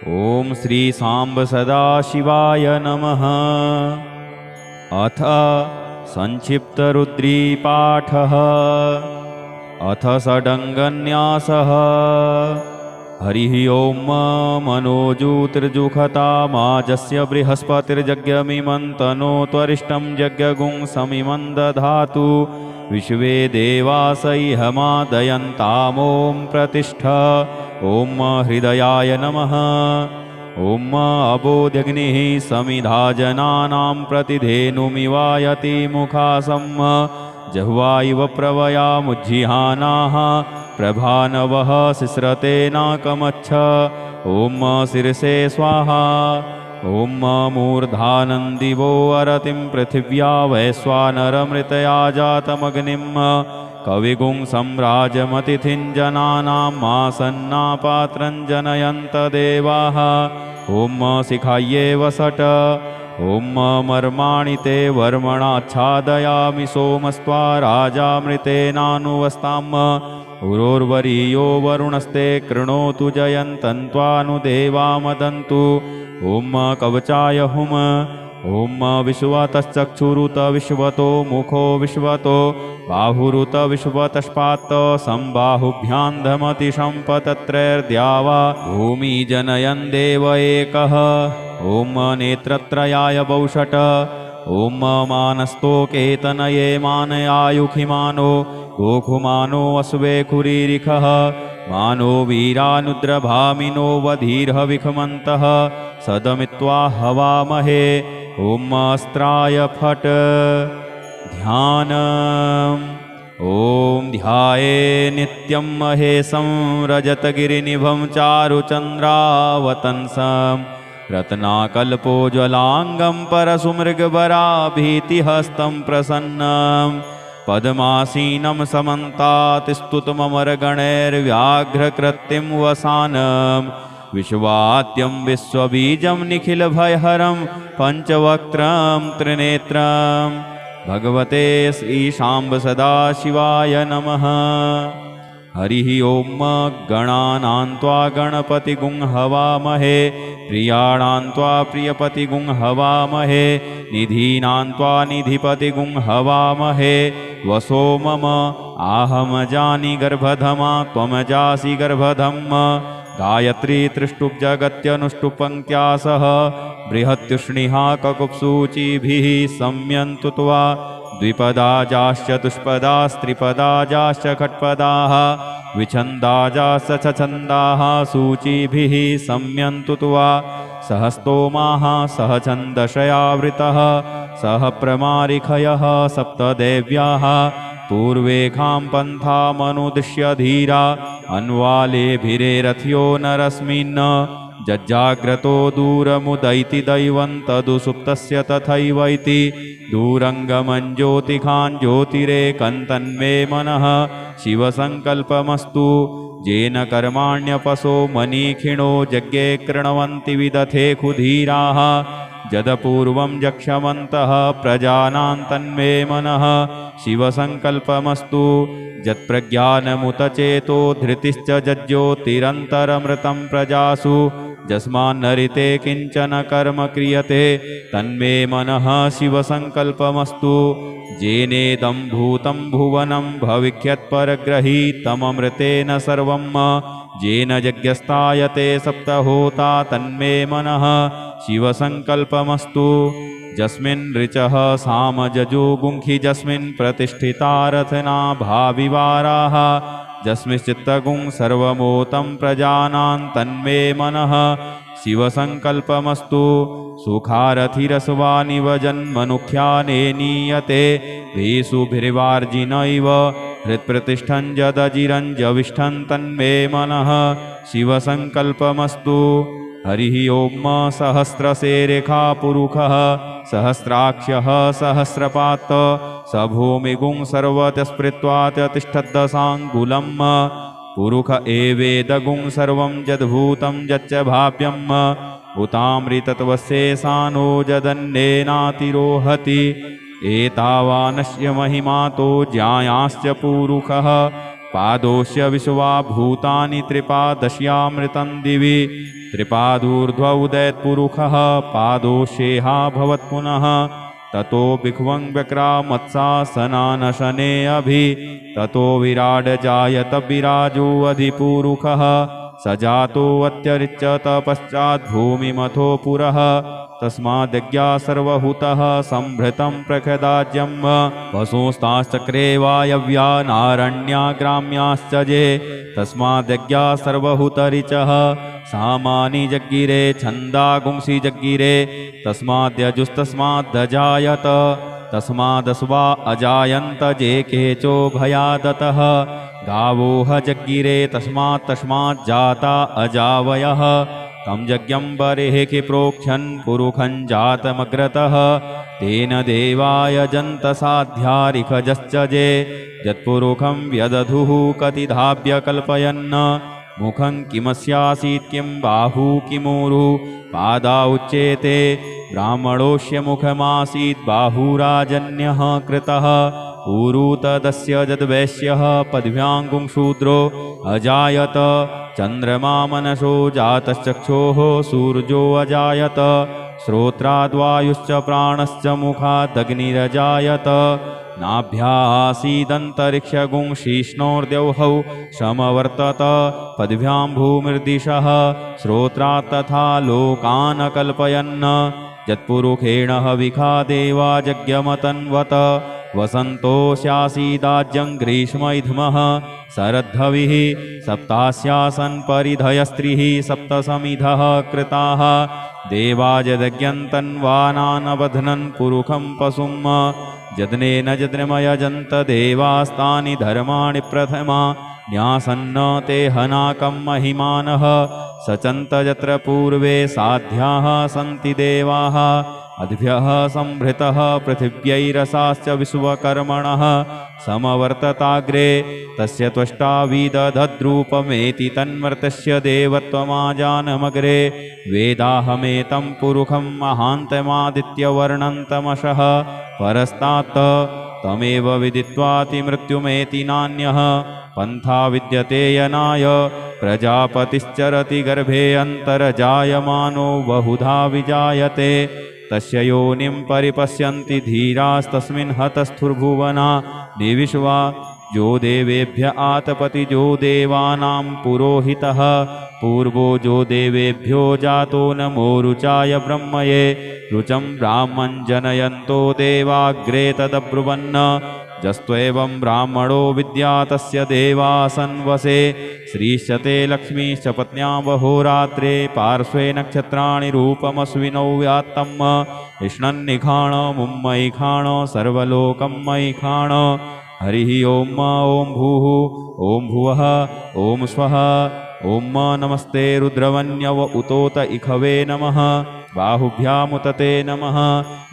ॐ श्री सांब सदाशिवाय नमः। अथ संक्षिप्तरुद्रीपाठः। अथ षडङ्गन्यासः। हरिः ॐ मनोजूतिर्जुखतामाजस्य बृहस्पतिर्जज्ञमिमं तनोत्वरिष्टं जज्ञगुं समिमं दधातु विश्वे देवासैहमादयन्तामों प्रतिष्ठ। ॐ हृदयाय नमः। ॐ अबोध्यग्निः समिधा जनानां प्रतिधेनुमिवायति मुखासं जह्वाइव प्रवयामुज्जिहानाः प्रभानवः सिस्रते नाकमच्छ। ॐ शिरसे स्वाहा। ॐ मूर्धानन्दिवो अरतिं पृथिव्या वैश्वानरमृतया जातमग्निं कविगुं सम्राजमतिथिं जनानां मासन्नापात्रं जनयन्त देवाः। ॐ शिखायै वसट। ॐ मर्माणि ते वर्मणाच्छादयामि सोमस्त्वा राजामृतेनानुवस्ताम् उरोर्वरीयो वरुणस्ते कृणोतु जयन्तन्त्वानुदेवा मदन्तु। ॐ कवचाय हुम। ॐ विश्वतश्चक्षुरुत विश्वतो मुखो विश्वतो बाहुरुत विश्वतस्पात् संबाहुभ्यां धमतिशम्पतत्रैर्द्यावा भूमि जनयन् देव एकः। ॐ नेत्रत्रयाय वौषट। ॐ मानस्तोकेतनये मानयायुखिमानो गोखुमानो अश्वे खुरीरिखः मानो वीरानुद्रभामिनो वधीर्हविखमन्तः सदमित्वा हवामहे। ॐ अस्त्राय फट्। ध्यानम्। ॐ ध्याये नित्यं महेशं रजतगिरिनिभं चारुचन्द्रावतंसं रत्नाकल्पोज्ज्वलाङ्गं परशुमृगवराभीतिहस्तं प्रसन्नं पद्मासीनं समन्तात् स्तुतममरगणैर्व्याघ्रकृत्तिं वसानं विश्वाद्यं विश्वबीजं निखिलभयहरं पञ्चवक्त्रं त्रिनेत्रं भगवते श्रीशाम्ब सदाशिवाय नमः। हरिः ॐ गणानां त्वा गणपतिगुं हवामहे प्रियाणां त्वा प्रियपतिगुं हवामहे निधीनां त्वा निधिपतिगुं हवामहे। वसो मम आहमजानि गर्भधमा त्वमजासि गर्भधम् गायत्री त्रिष्टुप् जगत्यनुष्टुपङ्क्त्या सह बृहत्युष्णिः ककुप्सूचिभिः सम्यन्तु त्वा द्विपदाजाश्च चतुष्पदास्त्रिपदाजाश्च खट्पदाः विछन्दाजाश्च छछन्दाः सूचिभिः सम्यन्तु त्वा सहस्तोमाः सह छन्दशयावृतः सह प्रमारिखयः सप्तदेव्याः पूर्वेखां पन्थामनुदिश्य धीरा अन्वालेभिरेरथ्यो नरस्मिन् जज्जाग्रतो दूरमुदैति दैवं तदुसुप्तस्य तथैवैति दूरङ्गमं ज्योतिखान् ज्योतिरेकं तन्मे मनः शिवसङ्कल्पमस्तु। येन कर्माण्यपसो मनीखिणो यज्ञे कृण्वन्ति विदथे खुधीराः जदपूर्वं जक्षमन्तः प्रजानां तन्मे मनः शिवसङ्कल्पमस्तु। यत्प्रज्ञानमुत चेतो धृतिश्च जज्ज्योतिरन्तरमृतं प्रजासु यस्मान्नरिते किञ्चन कर्म क्रियते तन्मे मनः शिवसङ्कल्पमस्तु। येनेदं भूतं भुवनं भविष्यत्परग्रहीतममृतेन सर्वं येन यज्ञस्तायते सप्तहोता तन्मे मनः शिवसङ्कल्पमस्तु। यस्मिन् ऋचः सामजजुगुंखि यस्मिन् प्रतिष्ठिता रथना भाविवाराः यस्मिश्चित्तगुं सर्वमोतं प्रजानां तन्मे मनः शिवसङ्कल्पमस्तु। सुखारथिरसवानिव जन्मनुख्याने नीयते भेषुभिर्वार्जिनैव हृत्प्रतिष्ठं जदजिरञ्जविष्ठं तन्मे मनः शिवसङ्कल्पमस्तु। हरिः ॐ सहस्रशेरेखा पुरुषः सहस्राक्षः सहस्रपात् स भूमिगुं सर्वतस्पृत्वा तिष्ठद्दशाङ्गुलम् पुरुष एवेदगुं सर्वं यद्भूतं यच्च भाव्यम् उतामृतत्वशेषानो जदन्येनातिरोहति एतावानस्य महिमातो ज्यायांश्च पुरुषः पादोस्य विश्वा भूतानि त्रिपादश्यामृतं दिवि त्रिपादूर्ध्व उदयत्पुरुषः पादोषेहा भवत्पुनः ततो भिक्वं व्यक्रामत्सासनानशने अभि ततो विराड जायत विराजो अधिपूरुषः स जातोऽत्यरिच्यत पश्चाद्भूमिमथो पुरः तस्माद्यज्ञा सर्वहूतः संभृतं प्रखदाज्यं वसुस्ताश्चक्रे वायव्या नारण्या ग्राम्याश्च ये तस्माद्यज्ञा सर्वहूतरिचः सामानि जग्गिरे छन्दागुंसि जग्गिरे तस्माद्यजुस्तस्माद्दजायत तस्मादस्वा अजायन्त जे केचो भयादतः गावोह जग्गिरे तस्माज्जाता अजावयः तं यज्ञं बर्हिः प्रोक्षन् पुरुखं जातमग्रतः तेन देवाय जन्तसाध्यारिखजश्च ये यत्पुरुखं व्यदधुः कतिधाभ्य कल्पयन् मुखं किमस्यासीत् किं बाहू किमूरु पादा उच्येते ब्राह्मणोऽस्य मुखमासीत् बाहुराजन्यः कृतः ऊरु तदस्य यद्वैश्यः पद्भ्याङ्गुं शूद्रो अजायत चन्द्रमा मनसो जातश्चक्षोः सूर्यो अजायत श्रोत्राद्वायुश्च प्राणश्च मुखादग्निरजायत नाभ्यासीदन्तरिक्षगुं शीष्णोर्द्यौहौ समवर्तत पद्भ्यां भूमिर्दिशः श्रोत्रात् तथा लोकान् कल्पयन् यत्पुरुषेण हविखा देवा यज्ञमतन्वत वसन्तोऽस्यासीदाज्यं ग्रीष्म इध्मः शरद्धविः सप्तास्यासन् परिधयस्त्रिः सप्तसमिधः कृताः देवाजदज्ञन्तन्वानानबध्नन् पुरुखं पशुं यज्ञेन यज्ञमयजन्त देवास्तानि धर्माणि प्रथमा न्यासन्न ते हनाकं महिमानः सचन्त यत्र पूर्वे साध्याः सन्ति देवाः अद्भ्यः संभृतः पृथिव्यैरसाश्च विश्वकर्मणः समवर्तताग्रे तस्य त्वष्टा विदधद्रूपमेति तन्मर्तस्य देवत्वमाजानमग्रे वेदाहमेतं पुरुखं महान्तमादित्यवर्णन्तमशः परस्तात् तमेव विदित्वातिमृत्युमेति नान्यः पन्था विद्यते यनाय प्रजापतिश्चरति गर्भे अन्तर्जायमानो बहुधा विजायते तस्य योनिं परिपश्यन्ति धीरास्तस्मिन् हतस्थुर्भुवना देविष्वा जो देवेभ्य आतपति जो देवानां पुरोहितः पूर्वो जो देवेभ्यो जातो नमो रुचाय ब्रह्मये रुचं ब्राह्मं जनयन्तो देवाग्रे तदब्रुवन् जस्त्वेवं ब्राह्मणो विद्या तस्य देवासन्वसे श्रीश्चते लक्ष्मीश्च पत्न्या वहोरात्रे पार्श्वे नक्षत्राणि रूपमस्विनौ व्यात्तम् इष्णन्निखाण मुम्मैखाण सर्वलोकं मैखाण हरिः ॐ भूः ॐ भुवः ॐ स्वः ॐ नमस्ते रुद्रवन्यव उतोत इखवे नमः बाहुभ्यामुतते नमः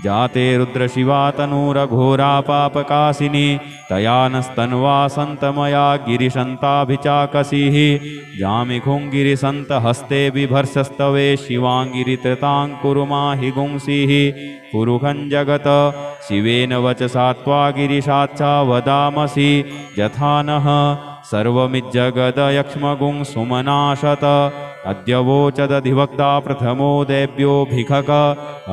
जाते रुद्रशिवा तनूरघोरा पापकासिनी तया नस्तन्वा सन्तमया गिरिशन्ताभिचाकसीः जामिखुं गिरिसन्तहस्ते बिभर्षस्तवे शिवाङ्गिरित्रताङ्कुरुमाहि गुंसीः पुरुखं जगत शिवेन वचसा त्वा गिरिशाच्चा वदामसि यथा नः सर्वमिज्जगदयक्ष्मगुं सुमनाशत अद्यवोचदधिवक्ता प्रथमो देव्योऽभिखक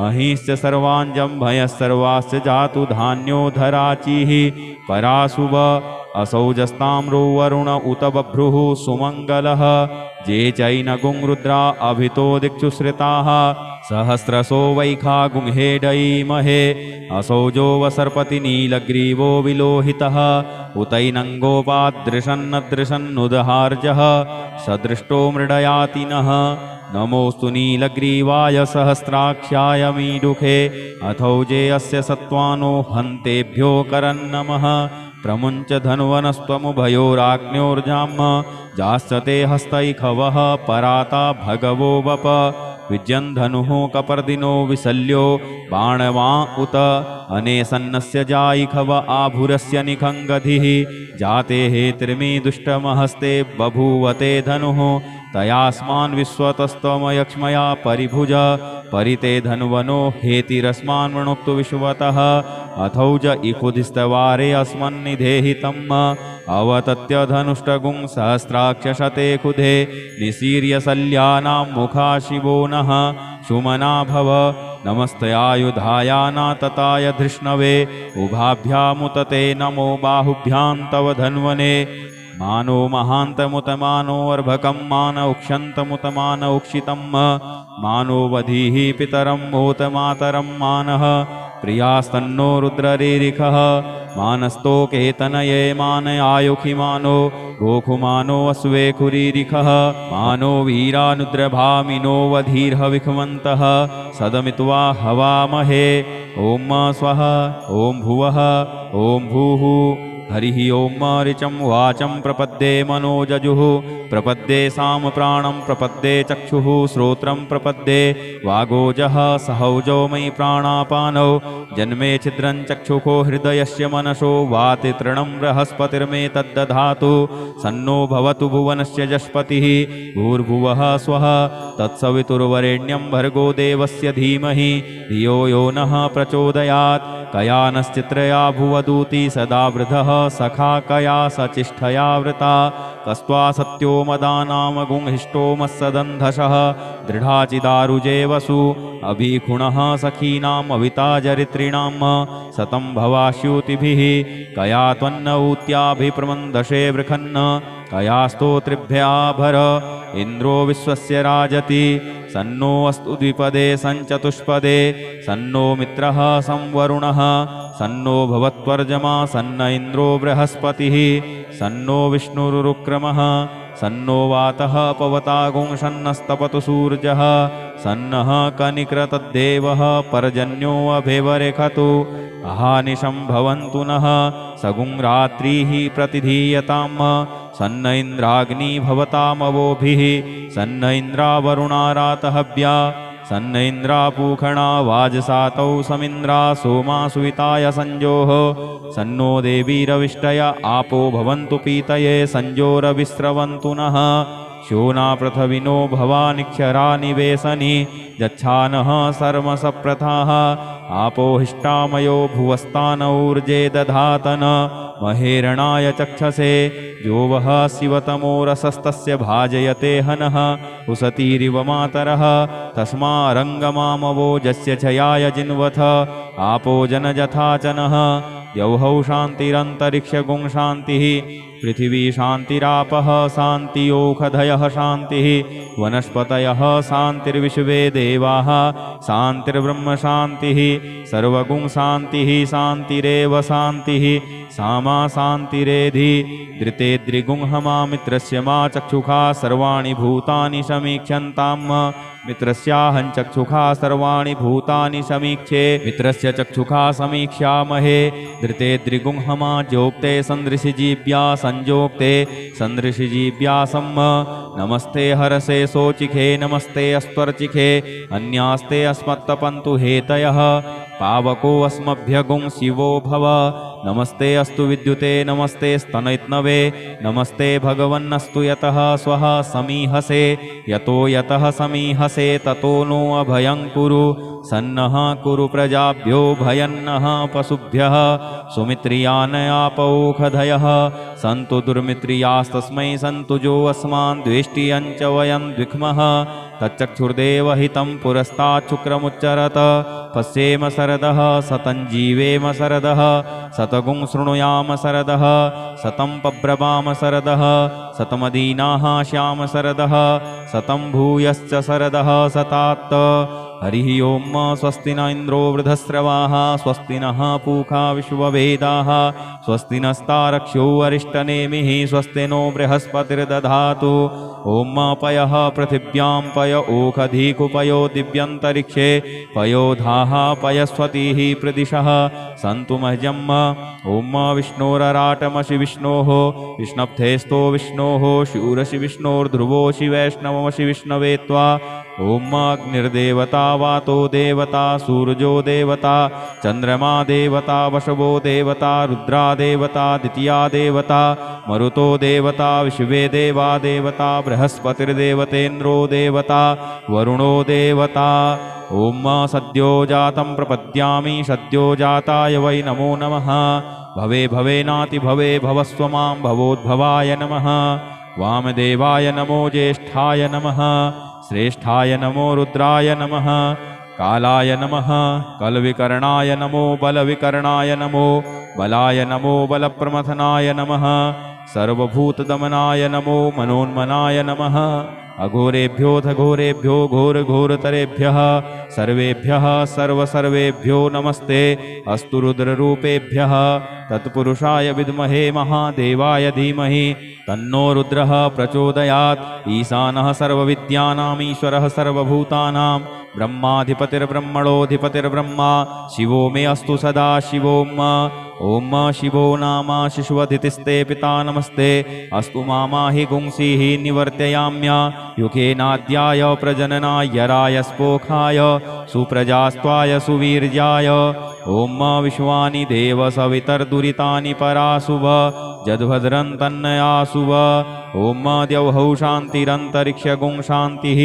अहिश्च सर्वाञ्जम्भयः सर्वाश्च जातु धान्यो धराचिः पराशुभ असौजस्ताम्रो वरुण उत बभ्रुः सुमङ्गलः जे चैनगुं रुद्रा अभितो दिक्षु श्रिताः सहस्रशो वैखा गुंहेडयीमहे असौजो वसर्पति नीलग्रीवो विलोहितः उतैनङ्गोपादृशन्नदृशन्नुदहार्जः सदृष्टो मृडयातिनः नमोऽस्तु नीलग्रीवाय सहस्राख्याय मीडुखे अथौजे अस्य सत्त्वानो हन्तेभ्यो करन्नमः प्रमुञ्च धन्वनस्त्वमुभयोराग्न्योर्जाम् जाश्चते हस्तैखवः पराता भगवो वप विज्यन्धनुः कपर्दिनो विशल्यो बाणवा उत अनेसन्नस्य जायिखव आभुरस्य निखङ्गधिः जाते हे त्रिमी दुष्टमहस्ते बभूवते धनुः तयास्मान् विश्वतस्तमयक्ष्मया परिभुज परिते धन्वनो हेतिरस्मान् वृणुक्तु विश्वतः अथौज इकुधिस्तवारे अस्मन्निधेहितम् अवतत्य धनुष्टगुं सहस्राक्षशते कुधे निसीर्यशल्यानां मुखा शिवो नः सुमना भव नमस्तयायुधायानातताय धृष्णवे उभाभ्यामुतते नमो बाहुभ्यां तव धन्वने मानो महान्तमुतमानोऽर्भकं मान उक्षन्तमुतमान उक्षितं मानो वधीः पितरं मोतमातरं मानः प्रियास्तन्नो रुद्ररीरिखः मानस्तोकेतनये मान आयुखि मानो गोखुमानो अश्वे कुरीरिखः मानो वीरानुद्रभामिनो वधीर्हविखमन्तः सदमित्वा हवामहे ॐ स्वः ॐ भुवः ॐ भूः हरिः ॐ ऋचं वाचं प्रपद्ये मनोजजुः प्रपद्ये सामप्राणं प्रपद्ये चक्षुः श्रोत्रं प्रपद्ये वागोजः सहौजो मयि प्राणापानौ जन्मे छिद्रं चक्षुषो हृदयस्य मनसो वाति तृणं बृहस्पतिर्मे तद्दधातु सन्नो भवतु भुवनस्य जस्पतिः भूर्भुवः स्वः तत्सवितुर्वरेण्यं भर्गो देवस्य धीमहि धियो यो नः प्रचोदयात् कयानश्चित्रया भुवदूती सदा वृधः सखा कया सचिष्ठया वृता कस्त्वा सत्यो मदानाम गुंहिष्टो मत्सदन्धशः दृढाचिदारुजे वसु अभिखुणः सखीनाम् अविताजरित्रिणां सतं भवाश्युतिभिः कया त्वन्न ऊत्याभिप्रमन्दशे वृखन्न कया स्तोत्रिभ्याभर इन्द्रो विश्वस्य राजति सन्नो अस्तु द्विपदे सञ्चतुष्पदे सन्नो मित्रः संवरुणः सन्नो भवत्वर्जमा सन्न इन्द्रो बृहस्पतिः सन्नो विष्णुरुक्रमः सन्नो वातः पवतागुं सन्नस्तपतु सूर्यः सन्नः कनिक्रतद्देवः पर्जन्यो अभिवरेखतु अहानिशं भवन्तु नः सगुं रात्रिः प्रतिधीयतां सन्न इन्द्राग्नि भवतामवोभिः सन्न इन्द्रावरुणारातहव्या सन्न इन्द्रापूखणा वाजसातौ समिन्द्रा सोमा सुविताय संजोः सन्नो देवीरविष्टय आपो भवन्तु पीतये संजोरविस्रवन्तु नः शोना पृथविनो भवानिक्षरा निवेशनि जच्छानः सर्मसप्रथाः आपो हिष्टामयो भुवस्तानौर्जे दधातन महेरणाय चक्षसे यो वः शिवतमोरसस्तस्य भाजयते हनः उसतीरिव मातरः तस्मारङ्गमामवोजस्य छयाय जिन्वथ आपो जनजथाचनः यौहौ शान्तिरन्तरिक्षगुं शान्तिः पृथिवी शान्तिरापः शान्तियोखधयः शान्तिः वनस्पतयः शान्तिर्विश्वे देवाः शान्तिर्ब्रह्म शान्तिः सर्वगुं शान्तिः शान्तिरेव शान्तिः सामा शान्तिरेधि धृते द्रिगुंहमा मित्रस्य मा चक्षुषा सर्वाणि भूतानि समीक्ष्यन्ताम् मित्रस्याहं चक्षुषा सर्वाणि भूतानि समीक्षे मित्रस्य चक्षुषा समीक्ष्यामहे धृते द्रिगुंहमा जोक्ते सन्दृशिजीव्या संजोक्ते सन्दृशिजीव्यासं नमस्ते हरसे सोचिखे नमस्ते अस्त्वर्चिखे अन्यास्ते अस्मत्तपन्तु हेतयः पावको अस्मभ्यगुं शिवो भव नमस्ते अस्तु विद्युते नमस्ते स्तनैत्नवे नमस्ते भगवन्नस्तु यतः स्वः समीहसे यतो यतः समीहसे ततो नो अभयं कुरु सन्नः कुरु प्रजाभ्यो भयन्नः पशुभ्यः सुमित्रियानयापौखधयः सन्तु दुर्मित्रियास्तस्मै सन्तु जो अस्मान् द्वेष्टियं च वयं द्विक्मः तच्चक्षुर्देवहितं पुरस्ताच्छुक्रमुच्चरत पश्येम शरदः सतं जीवेम शरदः शतगुं शृणुयाम शरदः शतं पब्रवाम शरदः शतमदीनाः श्याम शरदः शतं भूयश्च शरदः शतात् हरिः ओं स्वस्ति न इन्द्रो वृधस्रवाः स्वस्ति नः पूषा विश्ववेदाः स्वस्ति नस्तारक्ष्यो अरिष्टनेमिः स्वस्ति नो बृहस्पतिर्दधातु ॐ पयः पृथिव्यां पय ओखधीकुपयो दिव्यन्तरिक्षे पयोधाः पयस्वतीः प्रदिशः सन्तु मह्यम् ॐ विष्णोरराटमसि विष्णोः विष्णप्थेस्तो विष्णोः शूरसि विष्णोर्ध्रुवोऽसि वैष्णवमसि विष्णवे त्वा ॐ अग्निर्देवता वातो देवता सूर्यो देवता चन्द्रमा देवता वशवो देवता रुद्रा देवता द्वितीया देवता मरुतो देवता विश्वे देवा देवता बृहस्पतिर्देवतेन्द्रो देवता वरुणो देवता ॐ सद्यो जातं प्रपद्यामि सद्यो जाताय वै नमो नमः भवे भवेनाति भवे भवस्व मां भवोद्भवाय नमः वामदेवाय नमो ज्येष्ठाय नमः श्रेष्ठाय नमो रुद्राय नमः कालाय नमः कलविकर्णाय नमो बलविकर्णाय नमो बलाय नमो बलप्रमथनाय नमः सर्वभूतदमनाय नमो मनोन्मनाय नमः अघोरेभ्योऽथ घोरेभ्यो घोरघोरतरेभ्यः सर्वेभ्यः सर्वसर्वेभ्यो नमस्ते अस्तु रुद्ररूपेभ्यः तत्पुरुषाय विद्महे महादेवाय धीमहि तन्नो रुद्रः प्रचोदयात् ईशानः सर्वविद्यानामीश्वरः सर्वभूतानां ब्रह्माधिपतिर्ब्रह्मणोऽधिपतिर्ब्रह्मा शिवो मे अस्तु सदा शिवोम् ॐ शिवो नाम शिशुवधितिस्ते पिता नमस्ते अस्तु मामाहि गुंसीः निवर्तयाम्य युखेनाद्याय प्रजननाय राय स्पोखाय सुप्रजास्त्वाय सुवीर्याय ॐ विश्वानि देव सवितर्दुरितानि परासुव जद्भद्रं तन्नयासुव ॐ द्यौः शान्तिरन्तरिक्षगुं शान्तिः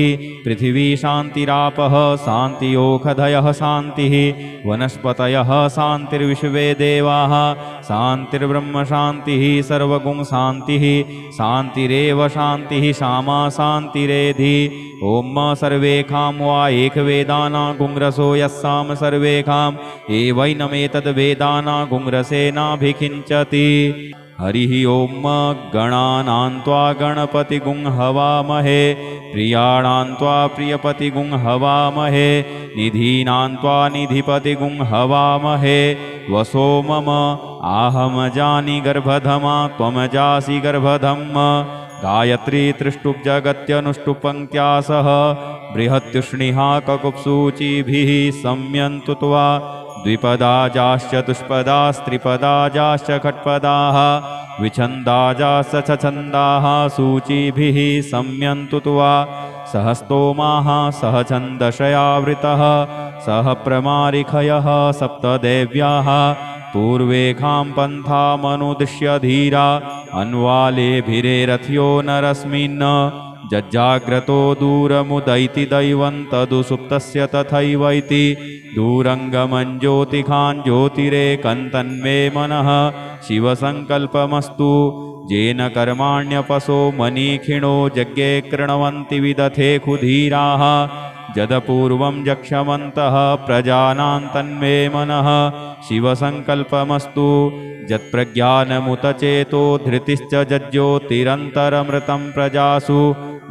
पृथिवी शान्तिरापः शान्तियोखधयः शान्तिः वनस्पतयः शान्तिर्विश्वे देवाः शान्तिर्ब्रह्म शान्तिः सर्वगुं शान्तिः शान्तिरेव शान्तिः श्यामा शान्तिरेधि ॐ सर्वेखां वा एकवेदाना गुंरसो यस्साम सर्वेखाम् एवैनमेतद्वेदाना गुंरसेनाभिखिञ्चति हरिः ॐ गणानां त्वा गणपतिगुं हवामहे प्रियाणां त्वा प्रियपतिगुं हवामहे निधीनां त्वा निधिपतिगुं हवामहे वसो मम आहमजानि गर्भधमा त्वमजासि गर्भधम् गायत्री त्रिष्टुप् जगत्यनुष्टुपङ्क्त्या सह बृहत्युष्णिहा ककुप्सूचिभिः सम्यन्तु त्वा द्विपदाजाश्चतुष्पदास्त्रिपदाजाश्च खट्पदाः विछन्दाजाश्च छन्दाः सूचिभिः सम्यन्तु त्वा सहस्तोमाः सह छन्दशयावृतः सह प्रमारिखयः सप्तदेव्याः पूर्वेखां पन्थामनुदिश्य धीरा अन्वालेभिरेरथ्यो नरस्मिन् जज्जाग्रतो दूरमुदैति दैवं तदुसुप्तस्य तथैवैति दूरङ्गमं ज्योतिखान् ज्योतिरेकं तन्मे मनः शिवसङ्कल्पमस्तु येन कर्माण्यपसो मनीखिणो यज्ञे कृण्वन्ति विदथे खुधीराः जदपूर्वं जक्षमन्तः प्रजानां तन्मे मनः शिवसङ्कल्पमस्तु यत्प्रज्ञानमुतचेतो धृतिश्च जज्ज्योतिरन्तरमृतं प्रजासु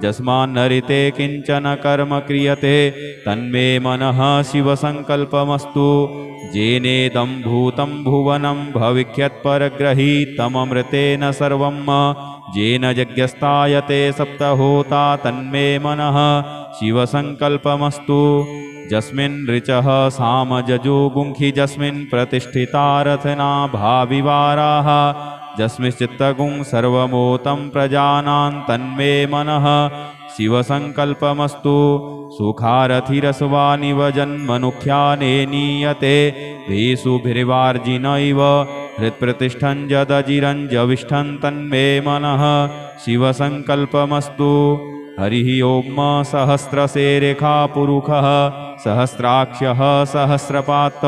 यस्मान्नरिते किञ्चन कर्म क्रियते तन्मे मनः शिवसङ्कल्पमस्तु येनेदं भूतं भुवनं भविष्यत्परग्रहीतममृतेन सर्वं येन यज्ञस्तायते सप्तहोता तन्मे मनः शिवसङ्कल्पमस्तु यस्मिन् ऋचः सामजजुगुंखि यस्मिन् प्रतिष्ठिता रथना भाविवाराः यस्मिश्चित्तगुं सर्वमोतं प्रजानां तन्मे मनः शिवसङ्कल्पमस्तु सुखारथिरसवानिव जन्मनुख्याने नीयते भेषुभिर्वार्जिनैव हृत्प्रतिष्ठं जदजिरञ्जविष्ठं तन्मे मनः शिवसङ्कल्पमस्तु हरिः ॐ सहस्रशेरेखा पुरुषः सहस्राक्षः सहस्रपात्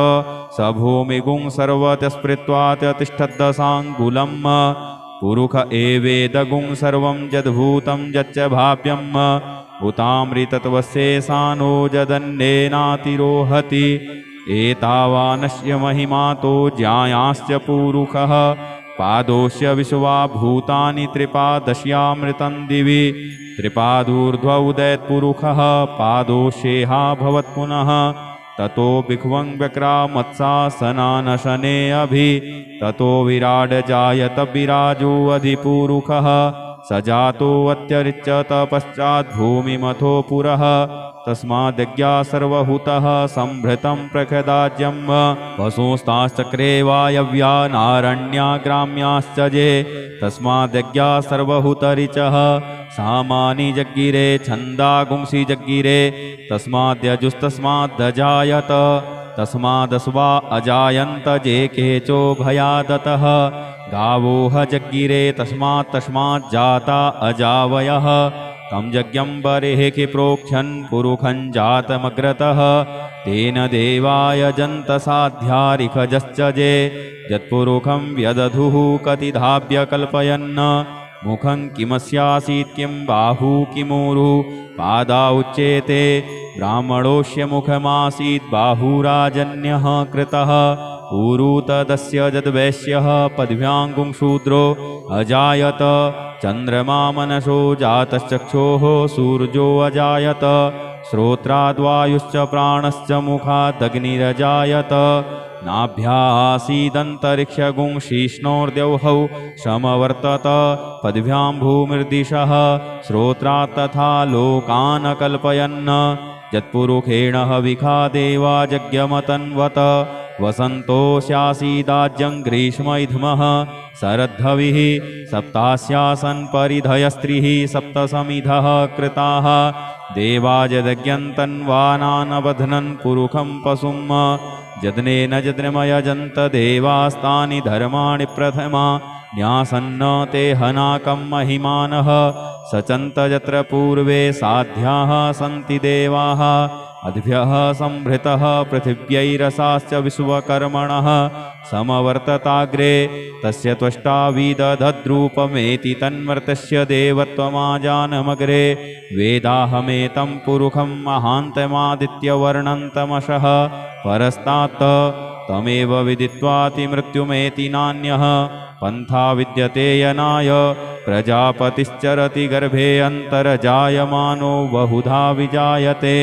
स भूमिगुं सर्वतस्पृत्वात्यतिष्ठद्दशाङ्गुलं पुरुष एवेदगुं सर्वं यद्भूतं यच्च भाव्यं उतामृतत्वस्येषानो जदन्नेनातिरोहति एतावानस्य महिमातो ज्यायाश्च पुरुषः पादोस्य विश्वा भूतानि त्रिपादश्यामृतं दिवि त्रिपादूर्ध्व उदयत्पुरुषः पादोषेहा भवत्पुनः ततो बिख्वं व्यक्रामत्सासनानशने अभि ततो विराड जायत विराजो अधिपुरुषः स जातो अत्यरिच्यत पश्चात् भूमिमथो पुरः तस्माद्यज्ञा सर्वहूतः सम्भृतं प्रखदाज्यं वसुस्ताश्चक्रे वायव्या नारण्या ग्राम्याश्च ये तस्माद्यज्ञा सर्वहूतरिचः सामानि जग्गिरे छन्दागुंसि जग्गिरे तस्माद्यजुस्तस्माद्दजायत तस्मादस्वा अजायन्त जे केचो भयादतः गावोह जग्गिरे तस्मात् अजावयः तं यज्ञं बर्हिः प्रोक्षन् पुरुखं जातमग्रतः तेन देवाय जन्तसाध्यारिखजश्च ये यत्पुरुखं व्यदधुः कतिधाभ्य कल्पयन् मुखं किमस्यासीत् किं बाहू किमूरु पादा उच्येते ब्राह्मणोऽस्य मुखमासीत् बाहुराजन्यः कृतः ऊरु तदस्य यद्वैश्यः पद्भ्याङ्गुं शूद्रो अजायत चन्द्रमा मनसो जातश्चक्षोः सूर्यो अजायत श्रोत्राद्वायुश्च प्राणश्च मुखादग्निरजायत नाभ्यासीदन्तरिक्षगुं शीष्णोर्द्यौहौ समवर्तत पद्भ्यां भूमिर्दिशः श्रोत्रात् तथा लोकान् कल्पयन् यत्पुरुषेण हविखा देवा यज्ञमतन्वत वसन्तोऽस्यासीदाज्यं ग्रीष्मैध्मः शरद्धविः सप्तास्यासन् परिधयस्त्रिः सप्तसमिधः कृताः देवाजदज्ञन्तन्वानानबध्नन् पुरुखं पशुं यज्ञेन यज्ञमयजन्त देवास्तानि धर्माणि प्रथमा न्यासन्न ते हनाकं महिमानः सचन्त यत्र पूर्वे साध्याः सन्ति देवाः अद्भ्यः सम्भृतः पृथिव्यैरसाश्च विश्वकर्मणः समवर्तताग्रे तस्य त्वष्टा विदधद्रूपमेति तन्मर्तस्य देवत्वमाजानमग्रे वेदाहमेतं पुरुखं महान्तमादित्यवर्णन्तमशः परस्तात् तमेव विदित्वातिमृत्युमेति नान्यः पन्था विद्यते यनाय प्रजापतिश्चरति गर्भे अन्तर्जायमानो बहुधा विजायते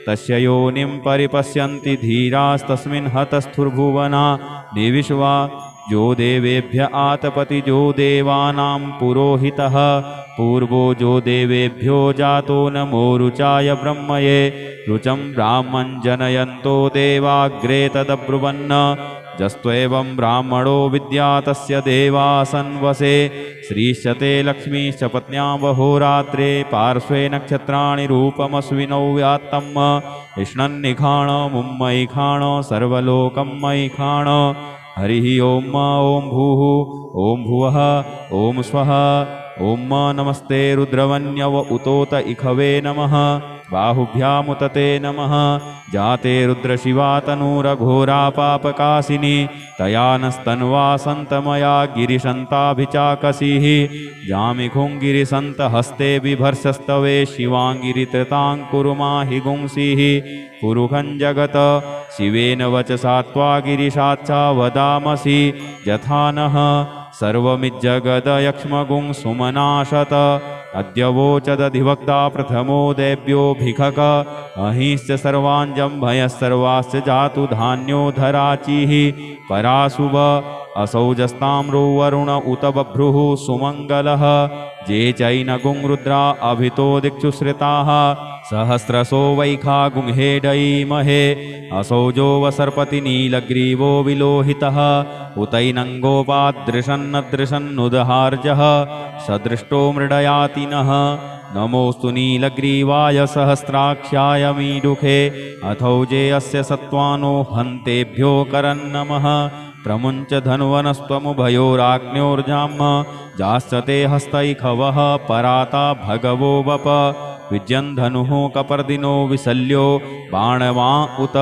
तस्य योनिं परिपश्यन्ति धीरास्तस्मिन् हतस्थुर्भुवना देविष्वा जो देवेभ्य आतपति जो देवानां पुरोहितः पूर्वो जो देवेभ्यो जातो नमो रुचाय ब्रह्मये रुचं ब्राह्मं जनयन्तो देवाग्रे तदब्रुवन् जस्त्वेवं ब्राह्मणो विद्या तस्य देवासन्वसे श्रीश्चते लक्ष्मीश्च पत्न्यां वहोरात्रे पार्श्वे नक्षत्राणि रूपमस्विनौ व्यात्तम् इष्णन्निखाण मुम्मयि खाण सर्वलोकं मयि खाण हरिः ॐ ॐ भूः ॐ भुवः ॐ स्वः ॐ नमस्ते रुद्रवन्यव उतोत इखवे नमः बाहुभ्यामुतते नमः जाते रुद्रशिवा तनूरघोरा पापकाशिनी तया नस्तन्वा सन्तमया गिरिशन्ताभिचाकसीः जामिखुङ्गिरिसन्तहस्ते बिभर्षस्तवे शिवाङ्गिरितृताङ्कुरुमाहि गुंसीः पुरुखं जगत शिवेन वचसा त्वा गिरिशाच्चा वदामसि यथा नः सर्वमिज्जगदयक्ष्मगुं सुमनाशत अद्यवोचदधिवक्ता प्रथमो देव्योऽभिखक अहिश्च सर्वाञ्जम्भयः सर्वाश्च जातु धान्यो धराचिः पराशुभ असौजस्ताम्रो वरुण उत बभ्रुः सुमङ्गलः जे चैनगुं रुद्रा अभितो दिक्षुश्रिताः सहस्रशो वैखा गुंहेडयीमहे असौजो वसर्पति नीलग्रीवो विलोहितः उतैनङ्गोपादृशन्नदृशन्नुदहार्जः सदृष्टो मृडयातिनः नमोऽस्तु नीलग्रीवाय सहस्राक्ष्याय मीडुखे अथौजे अस्य सत्त्वानो हन्तेभ्यो करन्नमः प्रमुञ्च धन्वनस्त्वमुभयोराग्न्योर्जाम् जाश्चते हस्तैखवः पराता भगवो वप विजयन् धनुः कपर्दिनो विशल्यो बाणवा उत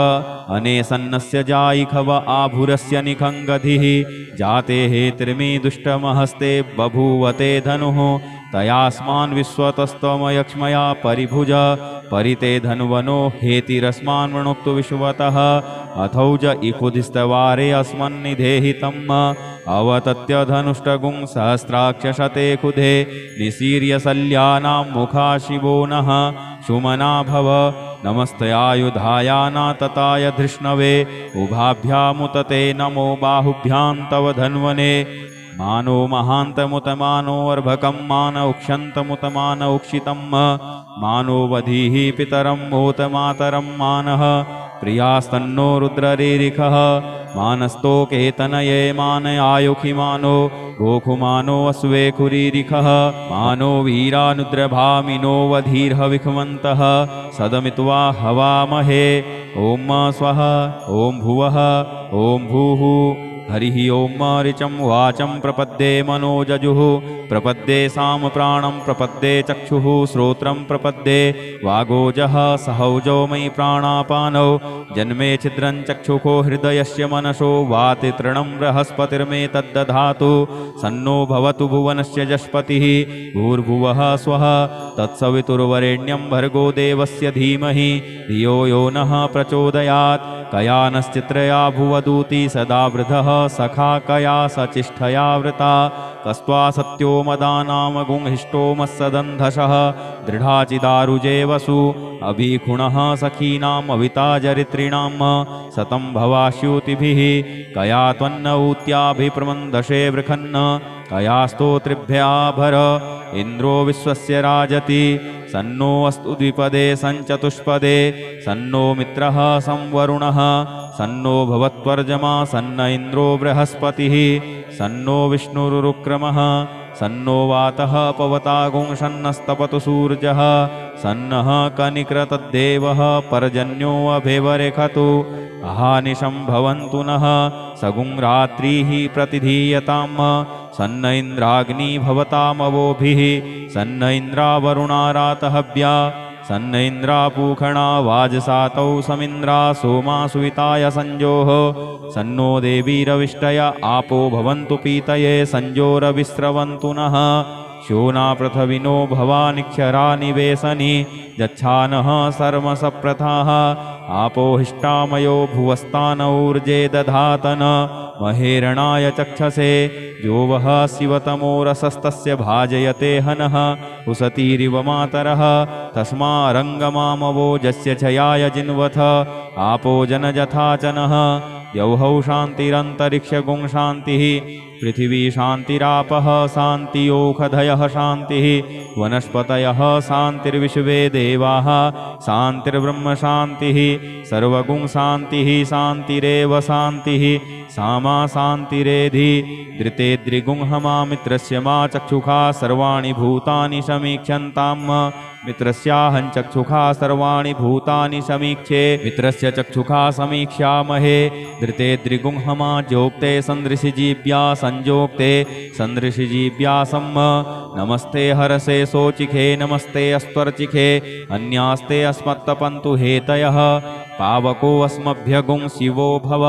अनेसन्नस्य जायिखव आभुरस्य निखङ्गधिः जाते हेतिर्मी दुष्टमहस्ते बभूवते धनुः तयास्मान् विश्वतस्त्वमयक्ष्मया परिभुज परिते धन्वनो हेतिरस्मान् वृणुक्तु विश्वतः अथौज इकुधिस्तवारे अस्मन्निधेहितम् अवतत्य धनुष्टगुं सहस्राक्षशते कुधे निशीर्यशल्यानां मुखा शिवो नः सुमना भव नमस्तयायुधायानातताय धृष्णवे उभाभ्यामुतते नमो बाहुभ्यां तव धन्वने मानो महान्तमुतमानो अर्भकं मान उक्षन्तमुतमान उक्षितं मानो वधीः पितरं मोतमातरं मानः प्रियास्तन्नो रुद्ररीरिखः मानस्तो केतनये मान आयुखिमानो गोखुमानो अस्वेखुरीरिखः मानो वीरानुद्रभामिनो वधीर्हविखमन्तः सदमित्वा हवामहे ॐ स्वः ॐ भुवः ॐ भूः हरिः ॐ ऋचं वाचं प्रपद्ये मनोजजुः प्रपद्ये साम प्राणं प्रपद्ये चक्षुः श्रोत्रं प्रपद्ये वागोजः सहौजो मयि प्राणापानौ जन्मे छिद्रं चक्षुखो हृदयस्य मनसो वाति तृणं बृहस्पतिर्मे तद्दधातु सन्नो भवतु भुवनस्य जष्पतिः भूर्भुवः स्वः तत्सवितुर्वरेण्यं भर्गो देवस्य धीमहि धियो यो नः प्रचोदयात् कयानश्चित्रया भुवदूती सदा वृधः सखा कया सचिष्ठया वृता कस्त्वा सत्यो मदानाम गुंहिष्टो मत्सदन्धशः दृढाचिदारुजे वसु अभिखुणः सखीनाम् अविताजरित्रिणां सतं भवास्यूतिभिः कया त्वन्न ऊत्याभिप्रमन्दशे वृखन्न कया स्तोत्रिभ्या भर इन्द्रो विश्वस्य राजति सन्नो अस्तु द्विपदे सञ्चतुष्पदे सन्नो मित्रः संवरुणः सन्नो भवत्वर्जमा सन्न इन्द्रो बृहस्पतिः सन्नो विष्णुरुक्रमः सन्नो वातः पवतागुं सन्नस्तपतु सूर्यः सन्नः कनिक्रतद्देवः पर्जन्यो अभेवरेखतु अहानिशं भवन्तु नः सगुं रात्रिः प्रतिधीयताम् सन्न इन्द्राग्नि भवतामवोभिः सन्न इन्द्रावरुणारातहव्या सन्न इन्द्रापूखणा वाजसातौ समिन्द्रा सोमा सुविताय संजोः सन्नो देवीरविष्टय आपो भवन्तु पीतये संजोरविस्रवन्तु नः शोना पृथविनो भवानिक्षरा निवेशनि जच्छानः सर्मसप्रथाः आपो हिष्टामयो भुवस्तानौर्जे दधातन महेरणाय चक्षसे जो वः शिवतमो रसस्तस्य भाजयते हनः उसतीरिव मातरः तस्मारङ्गमामवो जस्य छयाय जिन्वथ आपो जनजथाचनः यौहौ शान्तिरन्तरिक्षगुं शान्तिः पृथिवी शान्तिरापः शान्तियोखधयः शान्तिः वनस्पतयः शान्तिर्विश्वे देवाः शान्तिर्ब्रह्म शान्तिः सर्वगुं शान्तिः शान्तिरेव शान्तिः सामा शान्तिरेधि धृते द्रिगुंहमा मित्रस्य मा चक्षुषा सर्वाणि भूतानि समीक्ष्यन्ताम् मित्रस्याहं चक्षुषा सर्वाणि भूतानि समीक्षे मित्रस्य चक्षुषा समीक्ष्यामहे धृते द्रिगुंहमा जोक्ते सन्दृशिजीव्या संजोक्ते सन्दृशिजीव्या सम्म नमस्ते हरसे सोचिखे नमस्ते अस्त्वर्चिखे अन्यास्ते अस्मत्तपन्तु हेतयः पावको अस्मभ्यगुं शिवो भव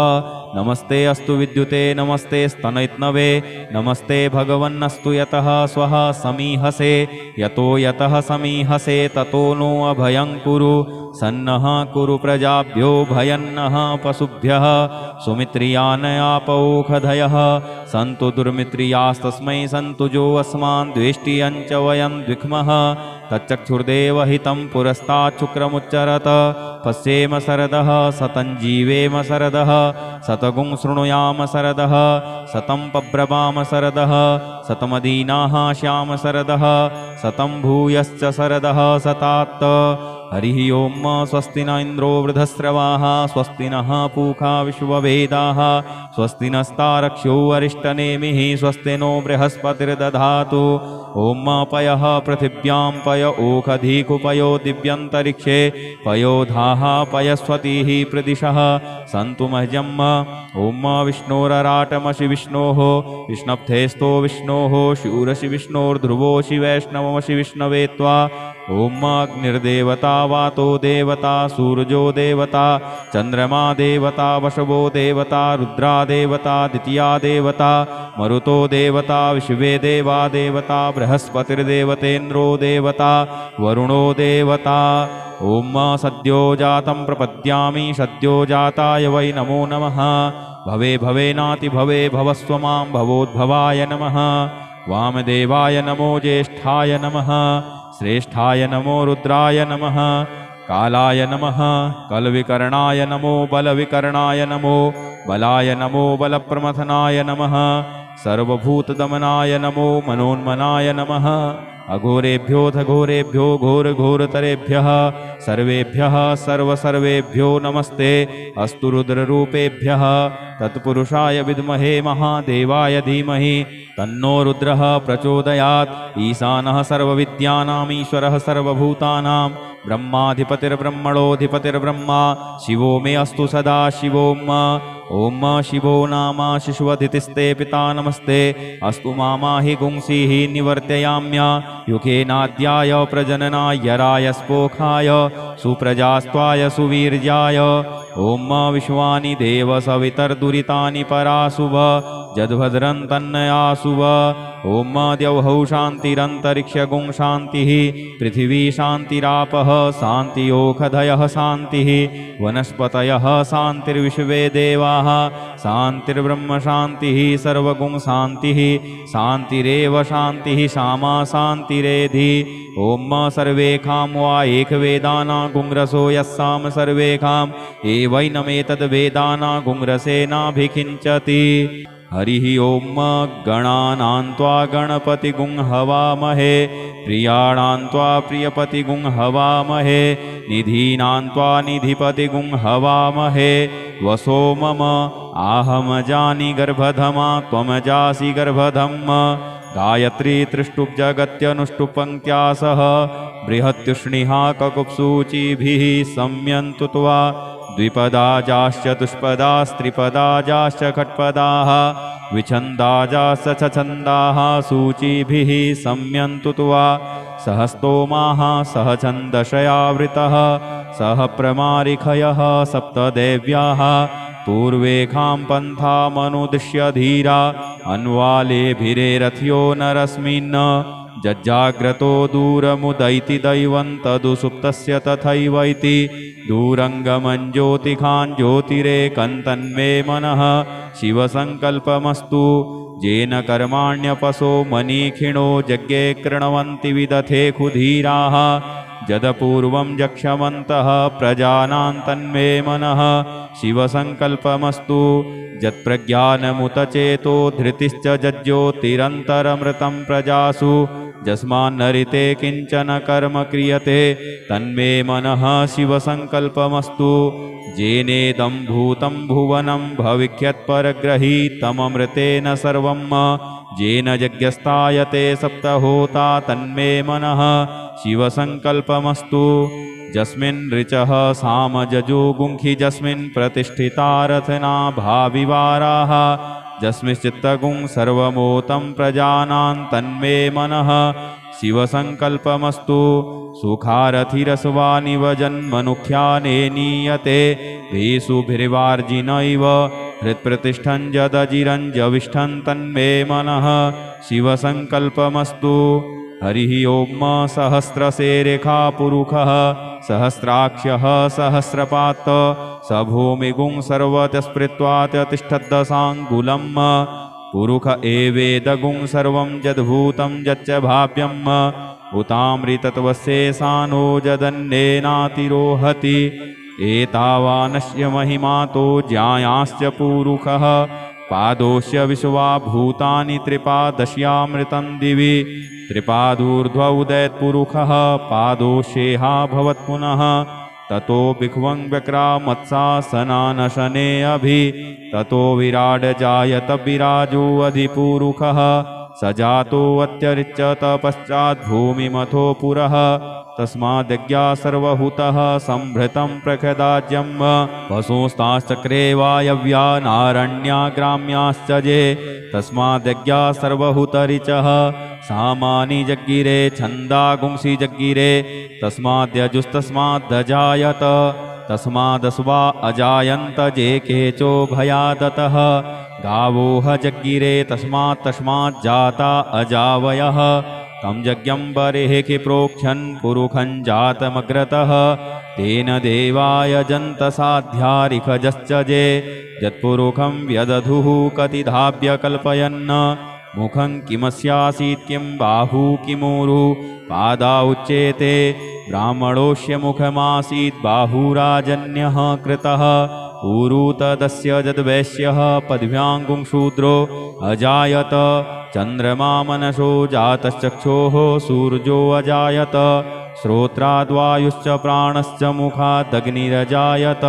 नमस्ते अस्तु विद्युते नमस्ते स्तनैत्नवे नमस्ते भगवन्नस्तु यतः स्वः समीहसे यतो यतः समीहसे ततो नो अभयं कुरु सन्नः कुरु प्रजाभ्यो भयन्नः पशुभ्यः सुमित्रियानयापौखधयः सन्तु दुर्मित्रियास्तस्मै सन्तु जो अस्मान् द्वेष्टियं च वयं द्विक्मः तच्चक्षुर्देवहितं पुरस्ताच्छुक्रमुच्चरत पश्येम शरदः सतं जीवेम शरदः सतगुं शृणुयाम शरदः सतं पब्रवाम शरदः सतमदीनाः श्याम शरदः सतं भूयश्च शरदः सतात् हरिः ओम स्वस्ति न इन्द्रो वृधस्रवाः स्वस्ति नः पूषा विश्ववेदाः स्वस्ति नस्तारक्ष्यो अरिष्टनेमिः स्वस्ति नो बृहस्पतिर्दधातु ओम पयः पृथिव्यां पय ओखधीकुपयो दिव्यन्तरिक्षे पयोधाः पयस्वतीः प्रदिशः सन्तु मह्यम् ओम विष्णोरराटमसि विष्णोः विष्णप्थेस्तो विष्णोः शूरसि विष्णोर्ध्रुवोऽसि वैष्णवमसि विष्णवे त्वा ओम अग्निर्देवता वातो देवता सूर्यो देवता चंद्रमा देवता वशवो देवता रुद्रा देवता द्वितीया देवता मरुतो देवता विश्वे देवा देवता बृहस्पतिर्देवतेन्द्रो देवता वरुणो देवता ओम सद्यो जातं प्रपद्यामि सद्यो जाताय वै नमो नमः भवे भवेनाति भवे भवस्व मां भवोद्भवाय नमः वामदेवाय नमो ज्येष्ठाय नमः श्रेष्ठाय नमो रुद्राय नमः कालाय नमः कलविकर्णाय नमो बलविकर्णाय नमो बलाय नमो बलप्रमथनाय नमः सर्वभूतदमनाय नमो मनोन्मनाय नमः। अघोरेभ्योऽथ घोरेभ्यो घोरघोरतरेभ्यः सर्वेभ्यः सर्वसर्वेभ्यो नमस्ते अस्तु रुद्ररूपेभ्यः। तत्पुरुषाय विद्महे महादेवाय धीमहि तन्नो रुद्रः प्रचोदयात्। ईशानः सर्वविद्यानाम् ईश्वरः सर्वभूतानां ब्रह्माधिपतिर्ब्रह्मणोऽधिपतिर्ब्रह्मा शिवो मे अस्तु सदा शिवोम्। ओम शिवो नाम शिशुवधितिस्ते पिता नमस्ते अस्तु मामाहि गुंसीः निवर्तयाम्य युगेनाद्याय प्रजननाय राय स्पोखाय सुप्रजास्त्वाय सुवीर्याय। ओम विश्वानि देव सवितर्दुरितानि पराशुभ जद्भद्रं तन्नयाशुभ। ओम द्यौः शान्तिरन्तरिक्षगुं शान्तिः पृथिवी शान्तिरापः शान्तियोखधयः शान्तिः वनस्पतयः शान्तिर्विश्वे देवाः शान्तिर्ब्रह्म शान्तिः सर्वगुं शान्तिः शान्तिरेव शान्तिः सामा शान्तिरेधि। ओम सर्वेखां वा एकवेदाना गुंरसो यस्साम सर्वेखां एवैनमेतद्वेदाना गुंरसेनाभिखिञ्चति। हरिः ओम गणानां त्वा गणपतिगुं हवामहे प्रियाणां त्वा प्रियपतिगुं हवामहे निधीनां त्वा निधिपतिगुं हवामहे। वसो मम आहमजानि गर्भधमा त्वमजासि गर्भधम्। गायत्री त्रिष्टुप् जगत्यनुष्टुपङ्क्त्या सह बृहत्युष्णिहा ककुप्सूचिभिः सम्यन्तु त्वा द्विपदाजाश्च तुष्पदास्त्रिपदाजाश्च खट्पदाः विछन्दाजाश्च छन्दाः सूचिभिः सम्यन्तु त्वा। सहस्तोमाः सह छन्दशयावृतः सह प्रमारिखयः सप्तदेव्याः पूर्वेखां पन्थामनुदिश्य धीरा अन्वालेभिरेरथ्यो नरस्मिन्। जज्जाग्रतो दूरमुदैति दैवं तदुसुप्तस्य तथैवैति दूरङ्गमं ज्योतिखान् ज्योतिरेकं तन्मे मनः शिवसङ्कल्पमस्तु। येन कर्माण्यपसो मनीखिणो यज्ञे कृण्वन्ति विदथे खुधीराः जदपूर्वं जक्षमन्तः प्रजानां तन्मे मनः शिवसङ्कल्पमस्तु। यत्प्रज्ञानमुतचेतो धृतिश्च जज्ज्योतिरन्तरमृतं प्रजासु यस्मान्नरिते किञ्चन कर्म क्रियते तन्मे मनः शिवसङ्कल्पमस्तु। येनेदं भूतं भुवनं भविष्यत्परग्रहीतममृतेन सर्वं येन यज्ञस्तायते सप्तहोता तन्मे मनः शिवसङ्कल्पमस्तु। यस्मिन् ऋचः सामजजो गुंखि यस्मिन् प्रतिष्ठिता रथना भाविवाराः यस्मिश्चित्तगुं सर्वमोतं प्रजानां तन्मे मनः शिवसङ्कल्पमस्तु। सुखारथिरस्वानिव जन्मनुख्याने नीयते भेषुभिर्वार्जिनैव हृत्प्रतिष्ठं यदजिरञ्जविष्ठं तन्मे मनः शिवसङ्कल्पमस्तु। हरिः ओम सहस्रशेरेखा पुरुषः सहस्राक्षः सहस्रपात् स भूमिगुं सर्वतस्पृत्वात्यतिष्ठद्दशाङ्गुलं। पुरुष एवेदगुं सर्वं यद्भूतं यच्च भाव्यम् उतामृतत्वशेषानो यदन्नेनातिरोहति। एतावानस्य महिमातो ज्यायांश्च पुरुषः पादोस्य विश्वा भूतानि त्रिपादश्यामृतं दिवि। त्रिपादूर्ध्व उदयत्पुरुषः पादोषेहा भवत्पुनः ततो भिक्वं व्यक्रामत्सासनानशने अभि। ततो विराड जायत विराजो अधिपुरुषः स जातो अत्यरिच्यत पश्चात् भूमिमथो पुरः। तस्माद्यज्ञा सर्वहुतः संभृतं प्रखदाज्यं पशुस्ताश्चक्रे वायव्या नारण्या ग्राम्याश्च ये। तस्माद्यज्ञा सर्वहुतरिचः सामानि जग्गिरे छन्दागुंसि जग्गिरे। तस्माद्यजुस्तस्माद्दजायत तस्मादस्वा अजायन्त जे केचो भयादतः। गावोह जग्गिरे तस्मात् अजावयः तं यज्ञं बर्हिः प्रोक्षन् पुरुखं जातमग्रतः। तेन देवाय जन्तसाध्यारिखजश्च ये यत्पुरुखं व्यदधुः कतिधाभ्य कल्पयन्। मुखं किमस्यासीत् किं बाहू किमूरु पादा उच्येते। ब्राह्मणोऽस्य मुखमासीत् बाहुराजन्यः कृतः ऊरुतदस्य यद्वैश्यः पदव्याङ्गुं शूद्रो अजायत चन्द्रमा मनसो जातश्चक्षोः सूर्यो अजायत श्रोत्राद्वायुश्च प्राणश्च मुखादग्निरजायत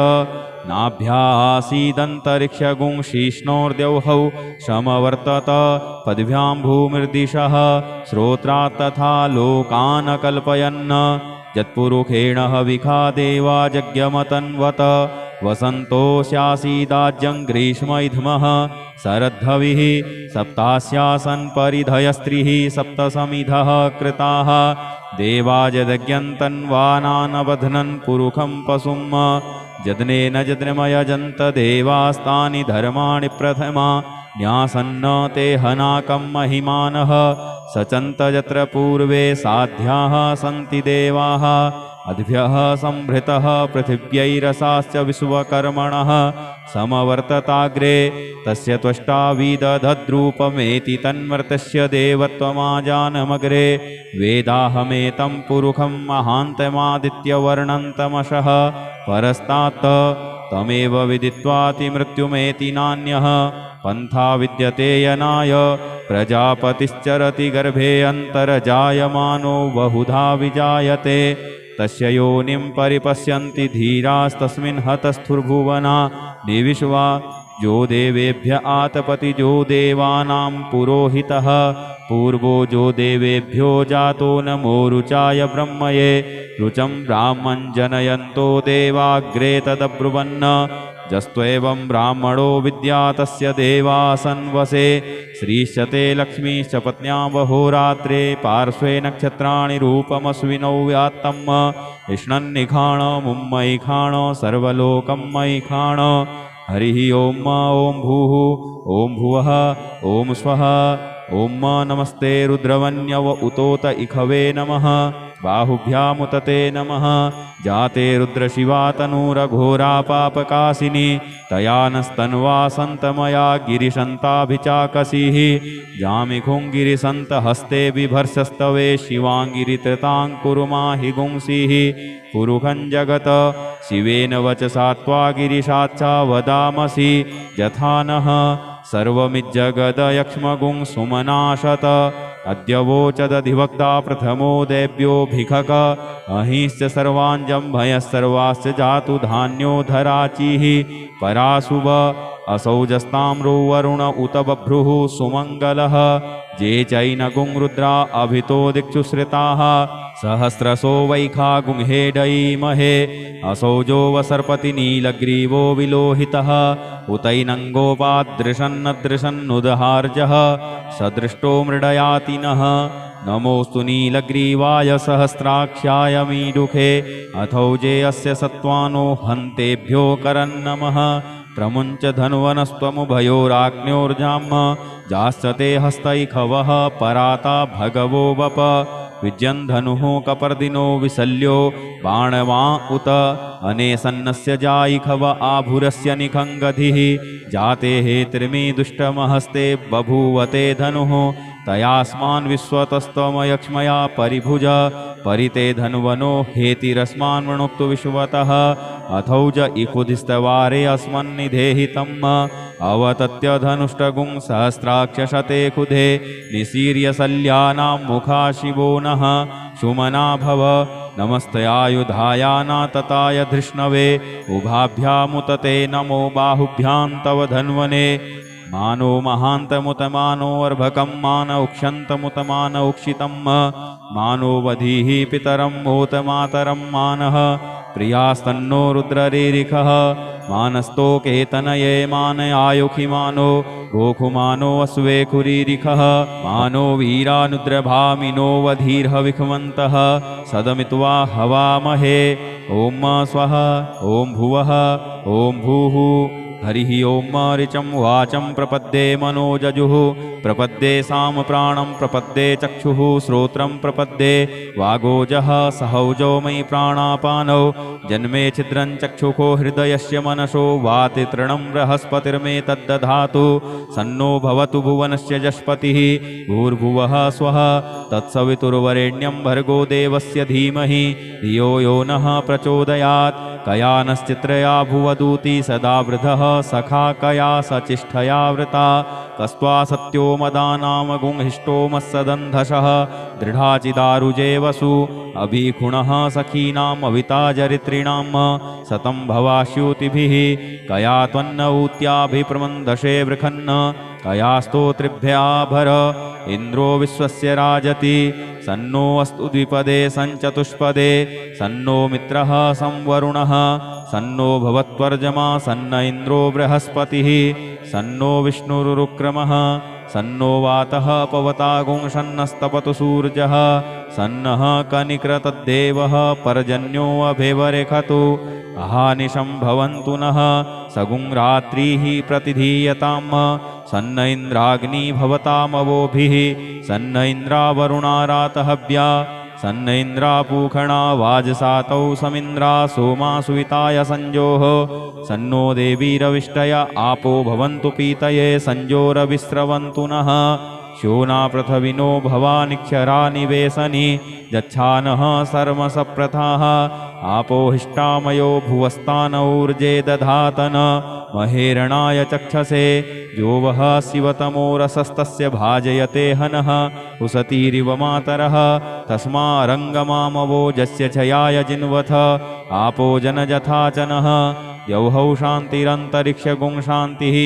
नाभ्यासीदन्तरिक्षगुं शीष्णोर्द्यौहौ समवर्तत पदव्यां भूमिर्दिशः श्रोत्रात् तथा लोकान् कल्पयन् यत्पुरुषेण हविखा देवा जज्ञमतन्वत वसन्तोऽस्यासीदाज्यं ग्रीष्मैध्मः शरद्धविः सप्तास्यासन् परिधयस्त्रिः सप्तसमिधः कृताः देवाजदज्ञन्तन्वानानबध्नन् पुरुखं पशुं जदनेन जद्रमयजन्त देवास्तानि धर्माणि प्रथमा न्यासन्न ते हनाकं महिमानः सचन्त यत्र पूर्वे साध्याः सन्ति देवाः अद्भ्यः संभृतः पृथिव्यैरसाश्च विश्वकर्मणः समवर्तताग्रे तस्य त्वष्टा विदधद्रूपमेति तन्मर्तस्य देवत्वमाजानमग्रे वेदाहमेतं पुरुखं महान्तमादित्यवर्णन्तमशः परस्तात् तमेव विदित्वातिमृत्युमेति नान्यः पन्था विद्यते यनाय प्रजापतिश्चरति गर्भे अन्तर्जायमानो बहुधा विजायते तस्य योनिं परिपश्यन्ति धीरास्तस्मिन् हतस्थुर्भुवना देविष्वा जो देवेभ्य आतपति जो देवानां पुरोहितः पूर्वो जो देवेभ्यो जातो नमो रुचाय ब्रह्मये रुचं ब्राह्मं जनयन्तो देवाग्रे तदब्रुवन् जस्त्वेवं ब्राह्मणो विद्या तस्य देवासन्वसे श्रीश्चते लक्ष्मीश्च पत्न्या वहोरात्रे पार्श्वे नक्षत्राणि रूपमस्विनौ व्यात्तम् इष्णन्निखाण मुम्मैखाण सर्वलोकं मैखाण हरिः ओं ॐ भूः ॐ भुवः ॐ स्वः ॐ नमस्ते रुद्रवन्यव उतोत इखवे नमः बाहुभ्यामुतते नमः जाते रुद्रशिवा तनूरघोरा पापकाशिनी तया नस्तन्वा सन्तमया गिरिशन्ताभिचाकसीः जामिखुङ्गिरिसन्तहस्ते बिभर्षस्तवे शिवाङ्गिरित्रताङ्कुरुमाहि गुंसीः पुरुखं जगत शिवेन वचसा त्वा गिरिशाच्चा वदामसि यथा नः सर्वमिज्जगदयक्ष्मगुं सुमनाशत अद्यवोचदधिवक्ता प्रथमो देव्यो भिखक अहिश्च सर्वाञ्जम्भयः सर्वाश्च जातु धान्यो धराचिः पराशुभ असौजस्ताम्रो वरुण उत बभ्रुः सुमङ्गलः जे चैनगुं रुद्रा अभितो दिक्षुश्रिताः सहस्रशो वैखा गुंहेडयीमहे असौजो वसर्पति नीलग्रीवो विलोहितः उतैनङ्गोपादृशन्नदृशन्नुदहार्जः सदृष्टो मृडयातिनः नमोऽस्तु नीलग्रीवाय सहस्राक्षाय मीडुखे अथौजे अस्य सत्त्वानो हन्तेभ्यो करन्नमः प्रमुञ्च धन्वनस्त्वमुभयोराग्न्योर्जाम् जास्यते हस्तैखवः पराता भगवो वप विजयन् धनुः कपर्दिनो विशल्यो बाणवा उत अनेसन्नस्य जायिखव आभुरस्य निखङ्गधिः जाते हेत्रिमी दुष्टमहस्ते बभूवते धनुः तयास्मान् विश्वतस्त्वमयक्ष्मया परिभुज परिते धन्वनो हेतिरस्मान् वृणुक्तु विश्वतः अथौज इकुधिस्तवारे अस्मन्निधेहितम् अवतत्य धनुष्टगुं सहस्राक्षशते खुधे निशीर्यशल्यानां मुखा शिवो नः सुमना भव नमस्तयायुधायानातताय धृष्णवे उभाभ्यामुतते नमो बाहुभ्यां तव धन्वने मानो महान्तमुतमानो अर्भकं मान उक्षन्तमुतमान उक्षितं मानो वधीः पितरं मोतमातरं मानः प्रियास्तन्नो रुद्ररीरिखः मानस्तोकेतनये मानयायुखि मानो गोखुमानो अश्वेखुरीरिखः मानो वीरानुद्रभामिनो वधीर्हविखमन्तः सदमित्वा हवामहे ॐ स्वः ॐ भुवः ॐ भूः हरिः ओं ऋचं वाचं प्रपद्ये मनोजजुः प्रपद्ये सामप्राणं प्रपद्ये चक्षुः श्रोत्रं प्रपद्ये वागोजः सहौजो मयि प्राणापानौ जन्मे छिद्रं चक्षुषो हृदयस्य मनसो वाति तृणं बृहस्पतिर्मे तद्दधातु सन्नो भवतु भुवनस्य जष्पतिः भूर्भुवः स्वः तत्सवितुर्वरेण्यं भर्गो देवस्य धीमहि धियो यो नः प्रचोदयात् कया भुवदूति सदा वृधः सखा कया सचिष्ठया वृता कस्त्वा सत्यो मदानाम गुंहिष्टो मत्सदन्धशः दृढाचिदारुजे वसु अभिखुणः सखीनाम् अविता जरित्रिणां सतं भवाश्यूतिभिः कया त्वन्न ऊत्याभिप्रमन्दशे वृखन्न कया स्तोत्रिभ्या भर इन्द्रो विश्वस्य राजति सन्नो अस्तु द्विपदे सञ्चतुष्पदे सन्नो मित्रः संवरुणः सन्नो भवत्वर्जमा सन्न इन्द्रो बृहस्पतिः सन्नो विष्णुरुक्रमः सन्नो वातः पवता गुंशन्नस्तपतु सूर्यः सन्नः कनिक्रतद्देवः पर्जन्यो अभिवरेखतु अहानिशं भवन्तु नः सगुं रात्रिः प्रतिधीयताम् सन्न इन्द्राग्नि भवतामवोभिः सन्न इन्द्रावरुणारातहव्या सन्न इन्द्रापूखणा वाजसातौ समिन्द्रा सोमा सुविताय संजोः सन्नो देवीरविष्टय आपो भवन्तु पीतये संजोरविस्रवन्तु नः शोना पृथविनो भवानिक्षरा निवेशनि जच्छानः सर्मसप्रथाः आपो हिष्टामयो भुवस्तानौर्जे दधातन महेरणाय चक्षसे जो वः शिवतमो रसस्तस्य भाजयते हनः उसतीरिव मातरः तस्मारङ्गमामवो जस्य छयाय जिन्वथ आपो जनजथाचनः यौहौ शान्तिरन्तरिक्षगुं शान्तिः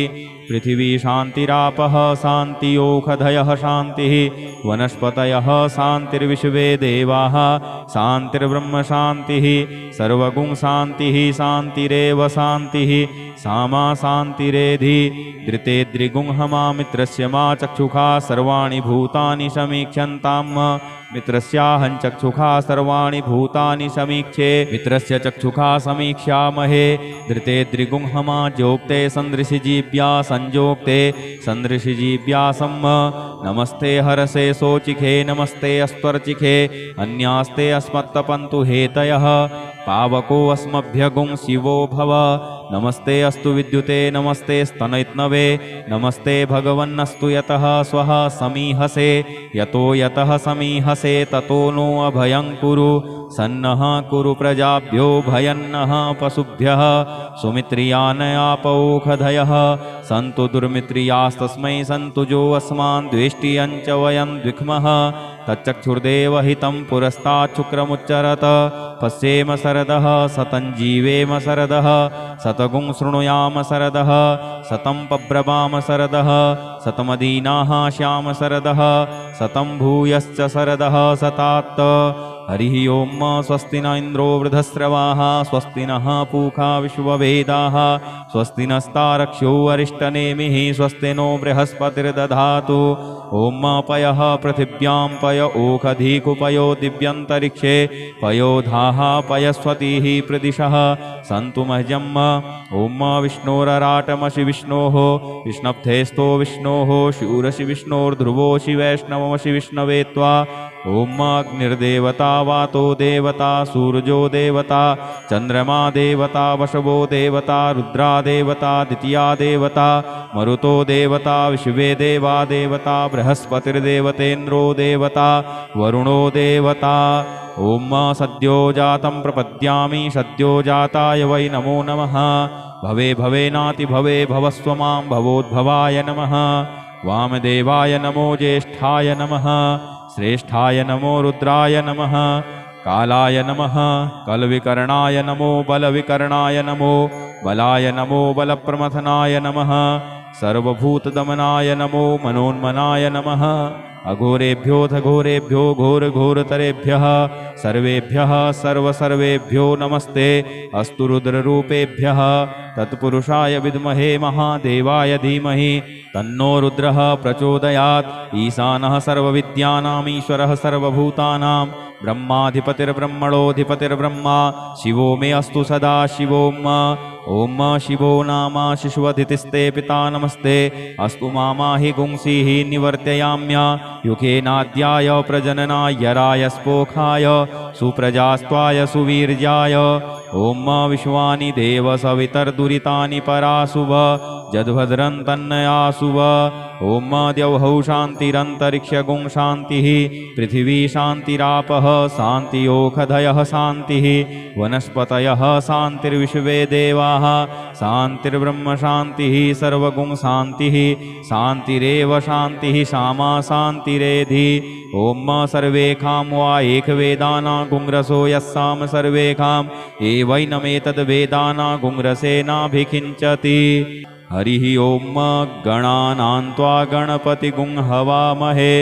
पृथिवी शान्तिरापः शान्तियोखधयः शान्तिः वनस्पतयः शान्तिर्विश्वे देवाः शान्तिर्ब्रह्म शान्तिः सर्वगुं शान्तिः शान्तिरेव शान्तिः सामा शान्तिरेधि धृते द्रिगुंहमा मित्रस्य मा चक्षुषा सर्वाणि भूतानि समीक्ष्यन्ताम् मित्रस्याहं चक्षुषा सर्वाणि भूतानि समीक्षे मित्रस्य चक्षुषा समीक्ष्यामहे धृते द्रिगुंहमा जोक्ते सन्दृशिजीव्या संजोक्ते सन्दृशिजीव्यासम् नमस्ते हरसे सोचिखे नमस्ते अस्त्वर्चिखे अन्यास्ते अस्मत्तपन्तु हेतयः पावको अस्मभ्यगुं शिवो भव नमस्ते अस्तु विद्युते नमस्ते स्तनैत्नवे नमस्ते भगवन्नस्तु यतः स्वः समीहसे यतो यतः समीहसे ततो नो अभयं कुरु सन्नः कुरु प्रजाभ्यो भयन्नः पशुभ्यः सुमित्रियानयापौखधयः सन्तु दुर्मित्रियास्तस्मै सन्तु जो अस्मान् द्वेष्टियं च वयं द्विक्मः तच्चक्षुर्देव हितं पुरस्ताच्छुक्रमुच्चरत पश्येम शरदः सतं जीवेम शरदः सतगुं शृणुयाम शरदः सतं पब्रवाम शरदः सतमदीनाः श्याम शरदः सतं भूयश्च शरदः सतात् हरिः ओं स्वस्ति न इन्द्रो वृधस्रवाः स्वस्ति नः पूषा विश्ववेदाः स्वस्ति नस्तारक्ष्यो अरिष्टनेमिः स्वस्ति नो बृहस्पतिर्दधातु ॐ पयः पृथिव्यां पय ओखधीकुपयो दिव्यन्तरिक्षे पयोधाः पयस्वतीः प्रदिशः सन्तु मह्यम् ॐ विष्णोरराटमसि विष्णोः विष्णप्थेस्तो विष्णोः शूरसि विष्णोर्ध्रुवोऽसि वैष्णवमसि विष्णवे त्वा ॐ अग्निर्देवता वातो देवता सूर्यो देवता चन्द्रमा देवता वशवो देवता रुद्रा देवता द्वितीया देवता मरुतो देवता विश्वे देवा देवता बृहस्पतिर्देवतेन्द्रो देवता वरुणो देवता ॐ सद्यो जातं प्रपद्यामि सद्यो जाताय वै नमो नमः भवे भवेनाति भवे भवस्व मां भवोद्भवाय नमः वामदेवाय नमो ज्येष्ठाय नमः श्रेष्ठाय नमो रुद्राय नमः कालाय नमः कलविकर्णाय नमो बलविकर्णाय नमो बलाय नमो बलप्रमथनाय नमः सर्वभूतदमनाय नमो मनोन्मनाय नमः अघोरेभ्योऽथ घोरेभ्यो घोरघोरतरेभ्यः सर्वेभ्यः सर्वसर्वेभ्यो नमस्ते अस्तु रुद्ररूपेभ्यः तत्पुरुषाय विद्महे महादेवाय धीमहि तन्नो रुद्रः प्रचोदयात् ईशानः सर्वविद्यानाम् ईश्वरः सर्वभूतानां ब्रह्माधिपतिर्ब्रह्मणोऽधिपतिर्ब्रह्मा शिवो मे अस्तु सदा शिवोम् ॐ शिवो नाम शिशुवधितिस्ते पिता नमस्ते अस्तु मामाहि गुंसीः निवर्तयाम्य युखेनाद्याय प्रजननाय राय स्पोखाय सुप्रजास्त्वाय सुवीर्याय ॐ विश्वानि देव सवितर्दुरितानि पराशुभ जद्भद्रं तन्नयाशुभ ॐ द्यौः शान्तिरन्तरिक्षगुं शान्तिः पृथिवी शान्तिरापः शान्तियोखधयः शान्तिः वनस्पतयः शान्तिर्विश्वे देवाः शान्तिर्ब्रह्म शान्तिः सर्वगुं शान्तिः शान्तिरेव शान्तिः सामा शान्तिरेधि ॐ सर्वेखां वा एकवेदाना गुंरसो यस्साम सर्वेखां एवैनमेतद्वेदाना गुंरसेनाभिखिञ्चति हरिः ॐ गणानां त्वा गणपतिगुं हवामहे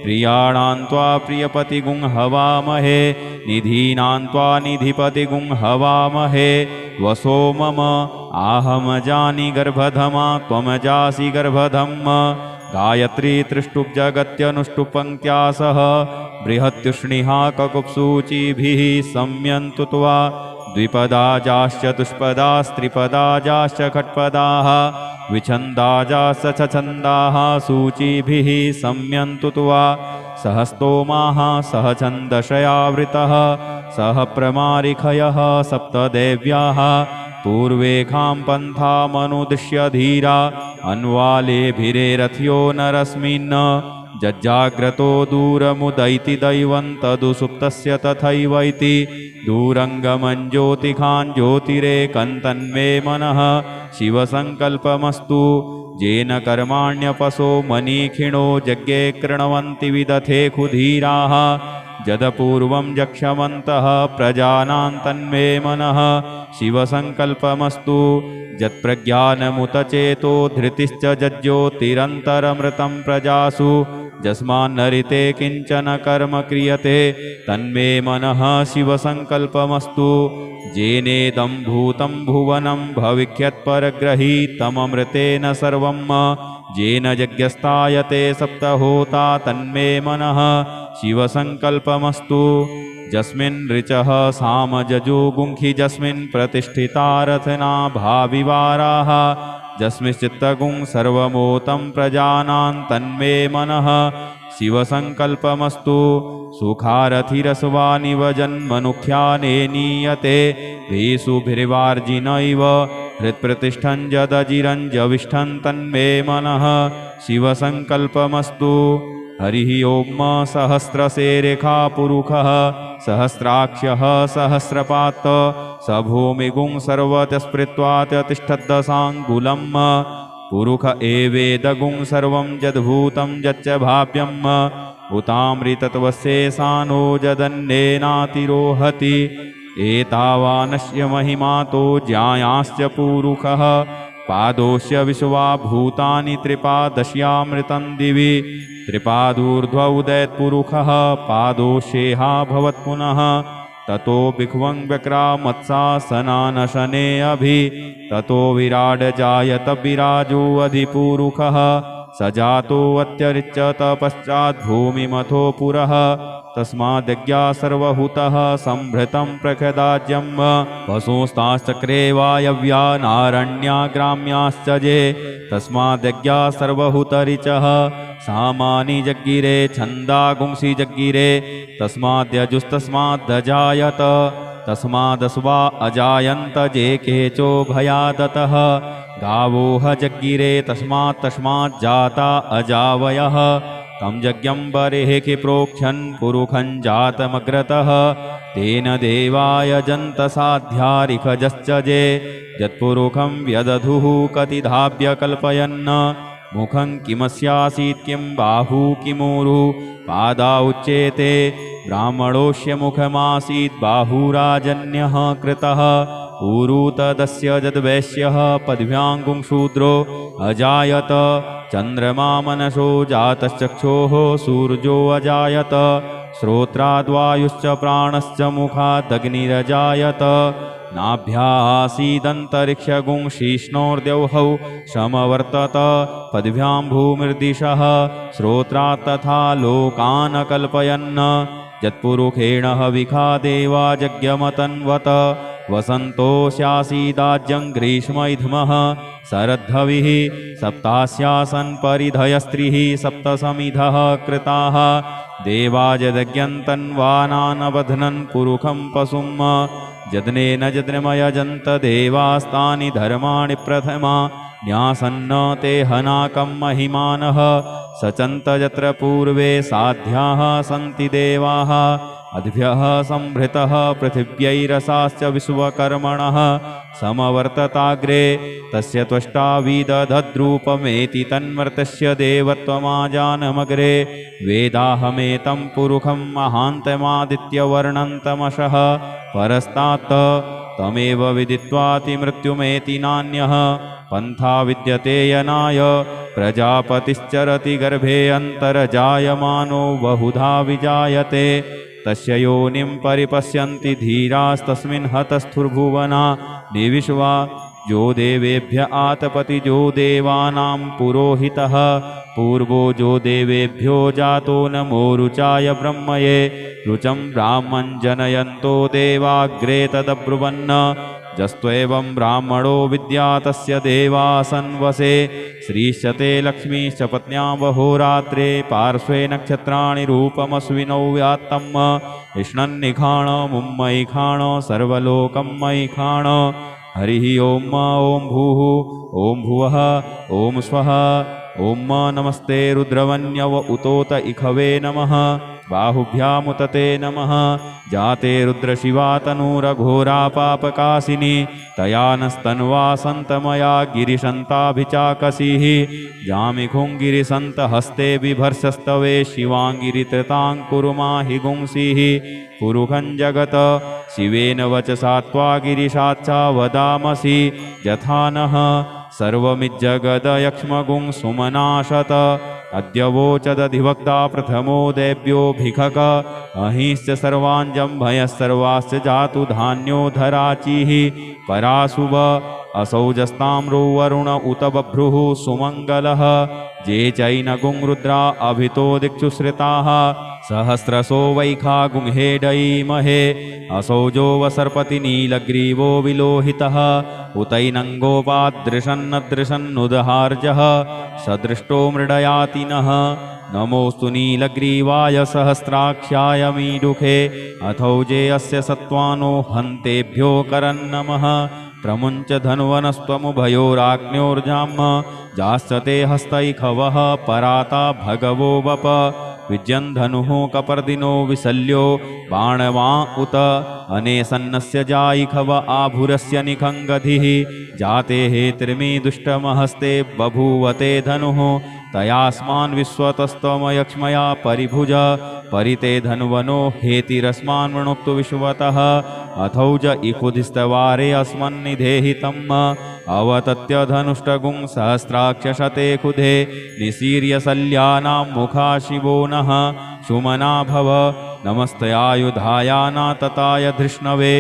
प्रियाणां त्वा प्रियपतिगुं हवामहे निधीनां त्वा निधिपतिगुं हवामहे वसो मम आहमजानि गर्भधमा त्वमजासि गर्भधम् गायत्री त्रिष्टुप्जगत्यनुष्टुपङ्क्त्या सह बृहत्युष्णिहा ककुप्सूचिभिः सम्यन्तु त्वा द्विपदाजाश्च दुष्पदास्त्रिपदाजाश्च खट्पदाः विछन्दाजाश्च छन्दाः सूचिभिः सम्यन्तु त्वा सहस्तोमाः सह छन्दशयावृतः सह प्रमारिखयः सप्तदेव्याः पूर्वेखां पन्थामनुदिश्य धीरा अन्वालेभिरेरथ्यो नरस्मिन् जज्जाग्रतो दूरमुदैति दैवं तदुसुप्तस्य तथैवैति दूरङ्गमं ज्योतिखान् ज्योतिरेकं तन्मे मनः शिवसङ्कल्पमस्तु येन कर्माण्यपसो मनीखिणो यज्ञे कृण्वन्ति विदथे खुधीराः जदपूर्वं जक्षमन्तः प्रजानां तन्मे मनः शिवसङ्कल्पमस्तु यत्प्रज्ञानमुतचेतो धृतिश्च जज्ज्योतिरन्तरमृतं प्रजासु यस्मान्नरिते किञ्चन कर्म क्रियते तन्मे मनः शिवसङ्कल्पमस्तु येनेदं भूतं भुवनं भविष्यत्परग्रहीतममृतेन सर्वं येन यज्ञस्तायते सप्तहोता तन्मे मनः शिवसङ्कल्पमस्तु यस्मिन् ऋचः सामजजुगुंखि यस्मिन् प्रतिष्ठिता रथना भाविवाराः यस्मिश्चित्तगुं सर्वमोतं प्रजानां तन्मे मनः शिवसङ्कल्पमस्तु सुखारथिरसवानिव जन्मनुख्याने नीयते भेषुभिर्वार्जिनैव हृत्प्रतिष्ठं जदजिरञ्जविष्ठं तन्मे मनः शिवसङ्कल्पमस्तु हरिः ॐ सहस्रशेरेखा पुरुषः सहस्राक्षः सहस्रपात् स भूमिगुं सर्वतस्पृत्वातिष्ठद्दशाङ्गुलम् पुरुष एवेदगुं सर्वं यद्भूतं यच्च भाव्यम् उतामृतत्वशेषानो जदन्येनातिरोहति एतावानस्य महिमातो ज्यायांश्च पुरुषः पादोस्य विश्वा भूतानि त्रिपादश्यामृतं दिवि त्रिपादूर्ध्व उदयत्पुरुषः पादोषेहा भवत्पुनः ततो भिक्वं व्यक्रामत्सासनानशने अभि ततो विराड जायत विराजो अधिपुरुषः स जातो अत्यरिच्यत पश्चाद्भूमिमथो पुरः तस्माद्यज्ञा सर्वहुतः संभृतं प्रखदाज्यं वसुस्ताश्चक्रे वायव्या नारण्या ग्राम्याश्च ये तस्माद्यज्ञा सर्वहुतरिचः सामानि जग्गिरे छन्दागुंसि जग्गिरे तस्माद्यजुस्तस्माद्दजायत तस्मादस्वा अजायन्त जे केचो भयादतः गावोह जग्गिरे तस्माज्जाता अजावयः तं यज्ञं बर्हिः प्रोक्षन् पुरुखं जातमग्रतः तेन देवाय जन्तसाध्यारिखजश्च ये यत्पुरुखं व्यदधुः कतिधाभ्य कल्पयन् मुखं किमस्यासीत् किं बाहू किमूरु पादा उच्येते ब्राह्मणोऽस्य मुखमासीत् बाहुराजन्यः कृतः ऊरु तदस्य यद्वैश्यः पद्भ्याङ्गुं शूद्रो अजायत चन्द्रमा मनसो जातश्चक्षोः सूर्यो अजायत श्रोत्राद्वायुश्च प्राणश्च मुखादग्निरजायत नाभ्यासीदन्तरिक्षगुं शीष्णोर्द्यौहौ समवर्तत पद्भ्यां भूमिर्दिशः श्रोत्रात् तथा लोकान् कल्पयन् यत्पुरुषेण हविखा देवा यज्ञमतन्वत वसन्तोऽस्यासीदाज्यं ग्रीष्मैध्मः शरद्धविः सप्तास्यासन् परिधयस्त्रिः सप्तसमिधः कृताः देवा यदज्ञन्तन्वानानबध्नन् पुरुखं पशुं यज्ञेन यज्ञमयजन्त देवास्तानि धर्माणि प्रथमा न्यासन्न ते हनाकं महिमानः सचन्त यत्र पूर्वे साध्याः सन्ति देवाः अद्भ्यः संभृतः पृथिव्यैरसाश्च विश्वकर्मणः समवर्तताग्रे तस्य त्वष्टा विदधद्रूपमेति तन्मर्तस्य देवत्वमाजानमग्रे वेदाहमेतं पुरुषं महान्तमादित्यवर्णन्तमशः परस्तात् तमेव विदित्वातिमृत्युमेति नान्यः पन्था विद्यते यनाय प्रजापतिश्चरति गर्भे अन्तर्जायमानो बहुधा विजायते तस्य योनिं परिपश्यन्ति धीरास्तस्मिन् हतस्थुर्भुवना देविष्वा जो देवेभ्य आतपति जो देवानां पुरोहितः पूर्वो जो देवेभ्यो जातो नमो रुचाय ब्रह्मये रुचं ब्राह्मं जनयन्तो देवाग्रे तदब्रुवन् जस्त्वेवं ब्राह्मणो विद्या तस्य देवासन्वसे श्रीश्चते लक्ष्मीश्च पत्न्यां वहोरात्रे पार्श्वे नक्षत्राणि रूपमस्विनौ व्यात्तम् इष्णन्निखाण मुम्मैखाण सर्वलोकं मैखाण हरिः ॐ भूः ॐ भुवः ॐ स्वः ॐ नमस्ते रुद्रवन्यव उतोत इखवे नमः बाहुभ्यामुतते नमः जाते रुद्रशिवा तनूरघोरा पापकासिनी तया नस्तन्वा सन्तमया गिरिशन्ताभिचाकसीः जामिखुङ्गिरिसन्त हस्ते बिभर्षस्तवे शिवाङ्गिरित्रताङ्कुरुमाहि गुंसीः पुरुखं जगत शिवेन वचसा त्वा गिरिशाच्चा वदामसि यथा नः सर्वमिज्जगदयक्ष्मगुं सुमनाशत अद्यवोचदधिवक्ता प्रथमो देव्योऽभिखक अहिश्च सर्वाञ्जम्भयः सर्वाश्च जातु धान्यो धराचिः पराशुभ असौजस्ताम्रो वरुण उत बभ्रुः सुमङ्गलः जे चैनगुं रुद्रा अभितो दिक्षुश्रिताः सहस्रशो वैखा गुंहेडयीमहे असौजो वसर्पति नीलग्रीवो विलोहितः उतैनङ्गोपादृशन्नदृशन्नुदहार्जः सदृष्टो मृडयातिनः नमोऽस्तु नीलग्रीवाय सहस्राख्याय मीडुखे अथौजे अस्य सत्त्वानो हन्तेभ्यो करन्नमः प्रमुञ्च धन्वनस्त्वमुभयोराग्न्योर्जाम् जाश्चते हस्तैखवः पराता भगवो वप विजयन्धनुः कपर्दिनो विशल्यो बाणवा उत अनेसन्नस्य जायिखव आभुरस्य निखङ्गधिः जाते हेतिर्मी दुष्टमहस्ते बभूवते धनुः तयास्मान् विश्वतस्तमयक्ष्मया परिभुज परिते धन्वनो हेतिरस्मान् वृणुक्तु विश्वतः अथौज इखुधिस्तवारे अस्मन्निधेहितम् अवतत्य धनुष्टगुं सहस्राक्षशते खुधे निशीर्यशल्यानां मुखा शिवो नः सुमना भव नमस्तयायुधायानातताय धृष्णवे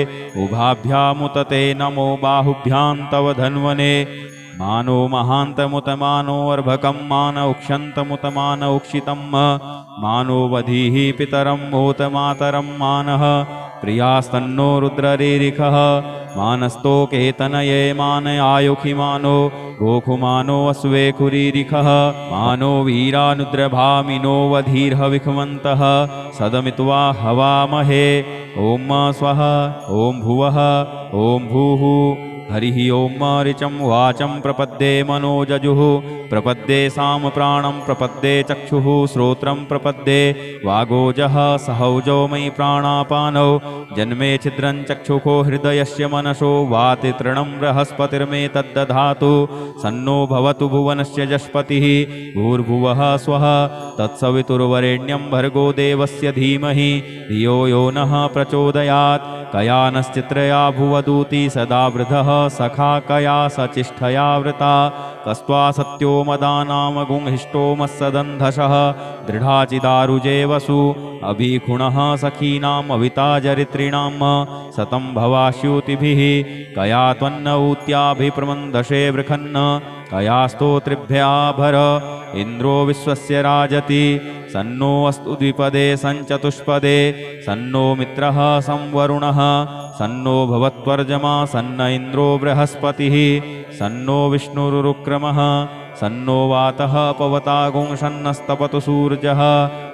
उभाभ्यामुतते नमो बाहुभ्यां तव धन्वने मानो महान्तमुतमानो अर्भकं मान उक्षन्तमुतमान उक्षितं मानो वधीः पितरं मोत मातरं मानः प्रियास्तन्नो रुद्ररीरिखः मानस्तोकेतनये मान आयुखिमानो गोखुमानो अश्वेखुरीरिखः मानो वीरानुद्रभामिनो वधीर्हविखमन्तः सदमित्वा हवामहे ॐ स्वः ॐ भुवः ॐ भूः हरिः ॐ ऋचं वाचं प्रपद्ये मनोजजुः प्रपद्ये सामप्राणं प्रपद्ये चक्षुः श्रोत्रं प्रपद्ये वागोजः सहौजो मयि प्राणापानौ जन्मे छिद्रं चक्षुषो हृदयस्य मनसो वाति तृणं बृहस्पतिर्मे तद्दधातु सन्नो भवतु भुवनस्य जस्पतिः भूर्भुवः स्वः तत्सवितुर्वरेण्यं भर्गो देवस्य धीमहि धियो यो नः प्रचोदयात् कया नश्चित्रया भुवदूती सदा वृधः सखा कया सचिष्ठया वृता कस्त्वा सत्यो मदानां गुंहिष्टो मत्सदन्धशः दृढाचिदारुजे वसु अभिखुणः सखीनाम् अविताजरित्रिणां सतं भवाश्युतिभिः कया त्वन्न ऊत्याभिप्रमन्दशे वृखन्न कया स्तोत्रिभ्याभर इन्द्रो विश्वस्य राजति सन्नो अस्तु द्विपदे सञ्चतुष्पदे सन्नो मित्रः संवरुणः सन्नो भवत्वर्जमा सन्न इन्द्रो बृहस्पतिः सन्नो विष्णुरुक्रमः सन्नो वातः पवता गुंशन्नस्तपतु सूर्यः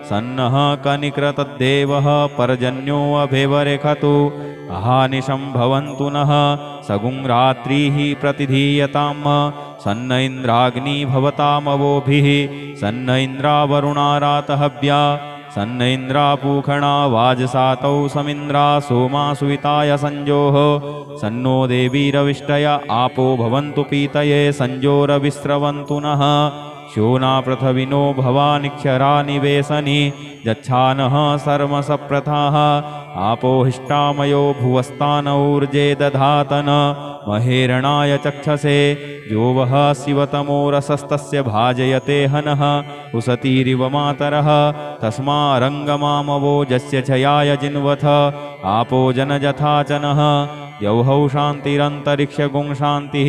सन्नः कनिकृतद्देवः पर्जन्यो अभिवरेखतु अहानिशं भवन्तु नः सगुं रात्रिः प्रतिधीयताम् सन्न इन्द्राग्नि भवतामवोभिः सन्न इन्द्रावरुणारातहव्या सन्न इन्द्रापूखणा वाजसातौ समिन्द्रा सोमा सुविताय संजोः सन्नो देवीरविष्टय आपो भवन्तु पीतये संजोरविस्रवन्तु नः शोना पृथविनो भवानिक्षरा निवेशनि जच्छानः सर्मसप्रथाः आपो हिष्टामयो भुवस्तानौर्जे दधातन महेरणाय चक्षसे यो वः शिवतमोरसस्तस्य भाजयते हनः उसतीरिव मातरः तस्मारङ्गमामवोजस्य छयाय जिन्वथ आपो जनजथाचनः यौहौ शान्तिरन्तरिक्षगुं शान्तिः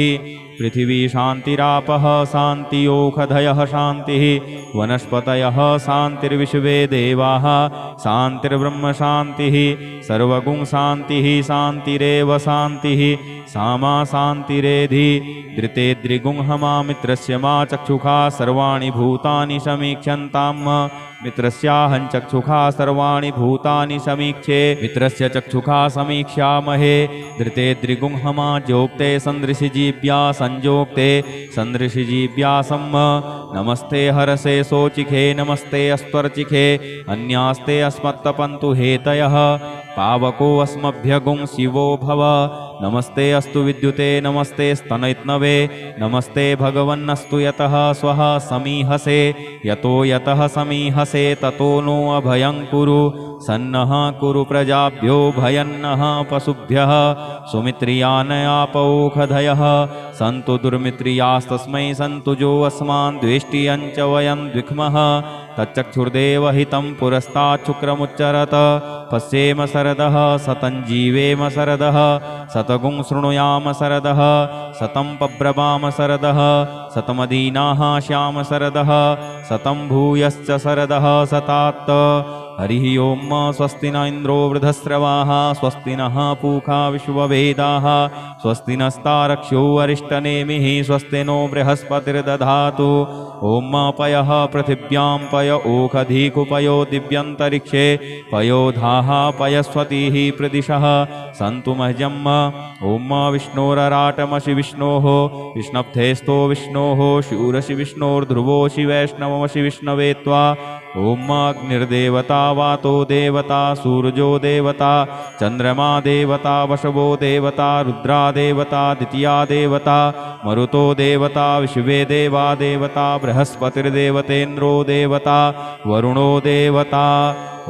पृथिवी शान्तिरापः शान्तियोखधयः शान्तिः वनस्पतयः शान्तिर्विश्वे देवाः शान्तिर्ब्रह्म शान्तिः सर्वगुं शान्तिः शान्तिरेव शान्तिः सामा शान्तिरेधि धृतेद्रिगुं हमामित्रस्य मा चक्षुषा सर्वाणि भूतानि समीक्षन्ताम् मित्रस्याहं चक्षुषा सर्वाणि भूतानि समीक्षे मित्रस्य चक्षुषा समीक्षामहे धृतेद्रिगुं हमा जोक्ते सन्दृशिजीव्या संजोक्ते सन्दृशिजीव्यासं नमस्ते हरसे सोचिखे नमस्ते अस्त्वर्चिखे अन्यास्ते अस्मत्तपन्तु हेतयः पावको अस्मभ्यगुं शिवो भव नमस्ते अस्तु विद्युते नमस्ते स्तनैत्नवे नमस्ते भगवन्नस्तु यतः स्वः समीहसे यतो यतः समीहसे ततो नो अभयं कुरु सन्नः कुरु प्रजाभ्यो भयन्नः पशुभ्यः सुमित्रियानयापौखधयः सन्तु दुर्मित्रियास्तस्मै सन्तु जो अस्मान् द्वेष्टियं च वयं द्विक्मः तच्चक्षुर्देव हितं पुरस्ताच्छुक्रमुच्चरत पश्येम सरदः सतं जीवेम सरदः सतगुं शृणुयाम सरदः सतं पब्रवाम सरदः सतमदीनाः श्याम सरदः सतं भूयश्च सरदः सतात्त हरिः ओं स्वस्ति न इन्द्रो वृधस्रवाः स्वस्ति नः पूषा विश्ववेदाः स्वस्ति नस्तारक्ष्यो अरिष्टनेमिः स्वस्ति नो बृहस्पतिर्दधातु ॐ पयः पृथिव्यां पय ओखधीकुपयो दिव्यन्तरिक्षे पयोधाः पयस्वतीः प्रदिशः सन्तु मह्यम् ॐ विष्णोरराटमसि विष्णोः विष्णप्थेस्तो विष्णोः शूरसि विष्णोर्ध्रुवोऽसि वैष्णवमसि विष्णवे त्वा ॐ अग्निर्देवता वातो देवता सूर्यो देवता चन्द्रमा देवता वशवो देवता रुद्रा देवता द्वितीया देवता मरुतो देवता विश्वे देवा देवता बृहस्पतिर्देवतेन्द्रो देवता वरुणो देवता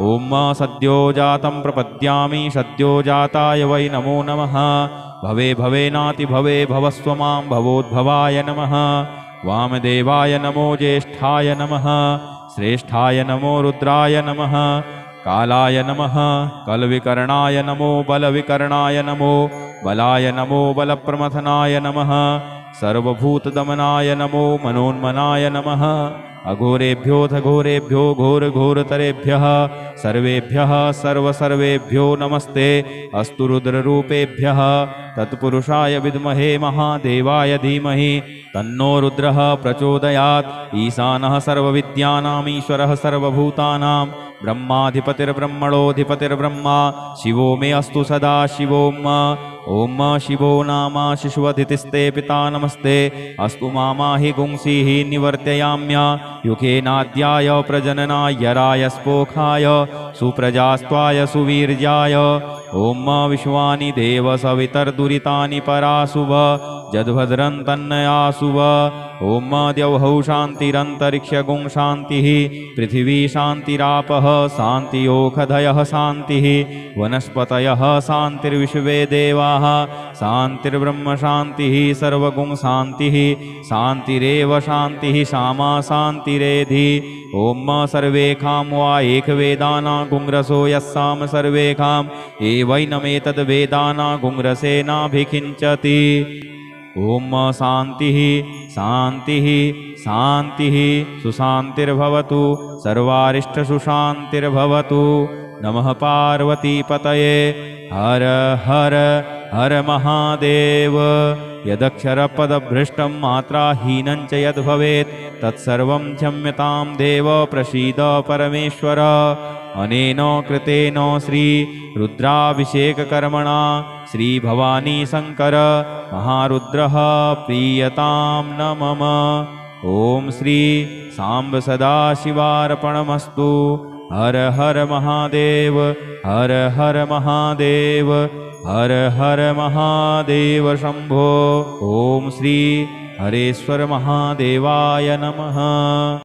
ॐ सद्यो जातं प्रपद्यामि सद्यो जाताय वै नमो नमः भवे भवेनाति भवे भवस्व मां भवोद्भवाय नमः वामदेवाय नमो ज्येष्ठाय नमः श्रेष्ठाय नमो रुद्राय नमः कालाय नमः कलविकर्णाय नमो बलविकर्णाय नमो बलाय नमो बलप्रमथनाय नमः सर्वभूतदमनाय नमो मनोन्मनाय नमः अघोरेभ्योऽथ घोरेभ्यो घोरघोरतरेभ्यः सर्वेभ्यः सर्वसर्वेभ्यो नमस्ते अस्तु रुद्ररूपेभ्यः तत्पुरुषाय विद्महे महादेवाय धीमहि तन्नो रुद्रः प्रचोदयात् ईशानः सर्वविद्यानामीश्वरः सर्वभूतानां ब्रह्माधिपतिर्ब्रह्मणोऽधिपतिर्ब्रह्मा शिवो मे अस्तु सदा शिवोम् ॐ शिवो नाम शिशुवधितिस्ते पिता नमस्ते अस्तु मामाहि गुंसीः निवर्तयाम्य युखेनाद्याय प्रजननाय रायस्पोखाय सुप्रजास्त्वाय सुवीर्याय ॐ विश्वानि देव सवितर्दुरितानि परासुव जद्भद्रं तन्नयासुव ॐ द्यौः शान्तिरन्तरिक्षगुं शान्तिः पृथिवी शान्तिरापः शान्तियोखधयः शान्तिः वनस्पतयः शान्तिर्विश्वे देवाः शान्तिर्ब्रह्म शान्तिः सर्वगुं शान्तिः शान्तिरेव शान्तिः सामा शान्तिरेधि ॐ सर्वेखां वा एकवेदाना गुंरसो यस्साम सर्वेखाम् एवैनमेतद्वेदाना गुंरसेनाभिखिञ्चति ॐ शान्तिः शान्तिः शान्तिः सुशान्तिर्भवतु सर्वारिष्टसुशान्तिर्भवतु नमः पार्वतीपतये हर हर हर महादेव यदक्षरपदभ्रष्टं मात्राहीनं च यद्भवेत् तत्सर्वं क्षम्यतां देव प्रसीद परमेश्वर। अनेन कृतेन श्री रुद्राभिषेककर्मणा श्री भवानी शंकर महारुद्रः प्रीयतां न मम। ओम श्री सांब सदाशिवार्पणमस्तु। हर हर महादेव, हर हर महादेव, हर हर महादेव शंभो। ओम श्री हरेश्वर महादेवाय नमः।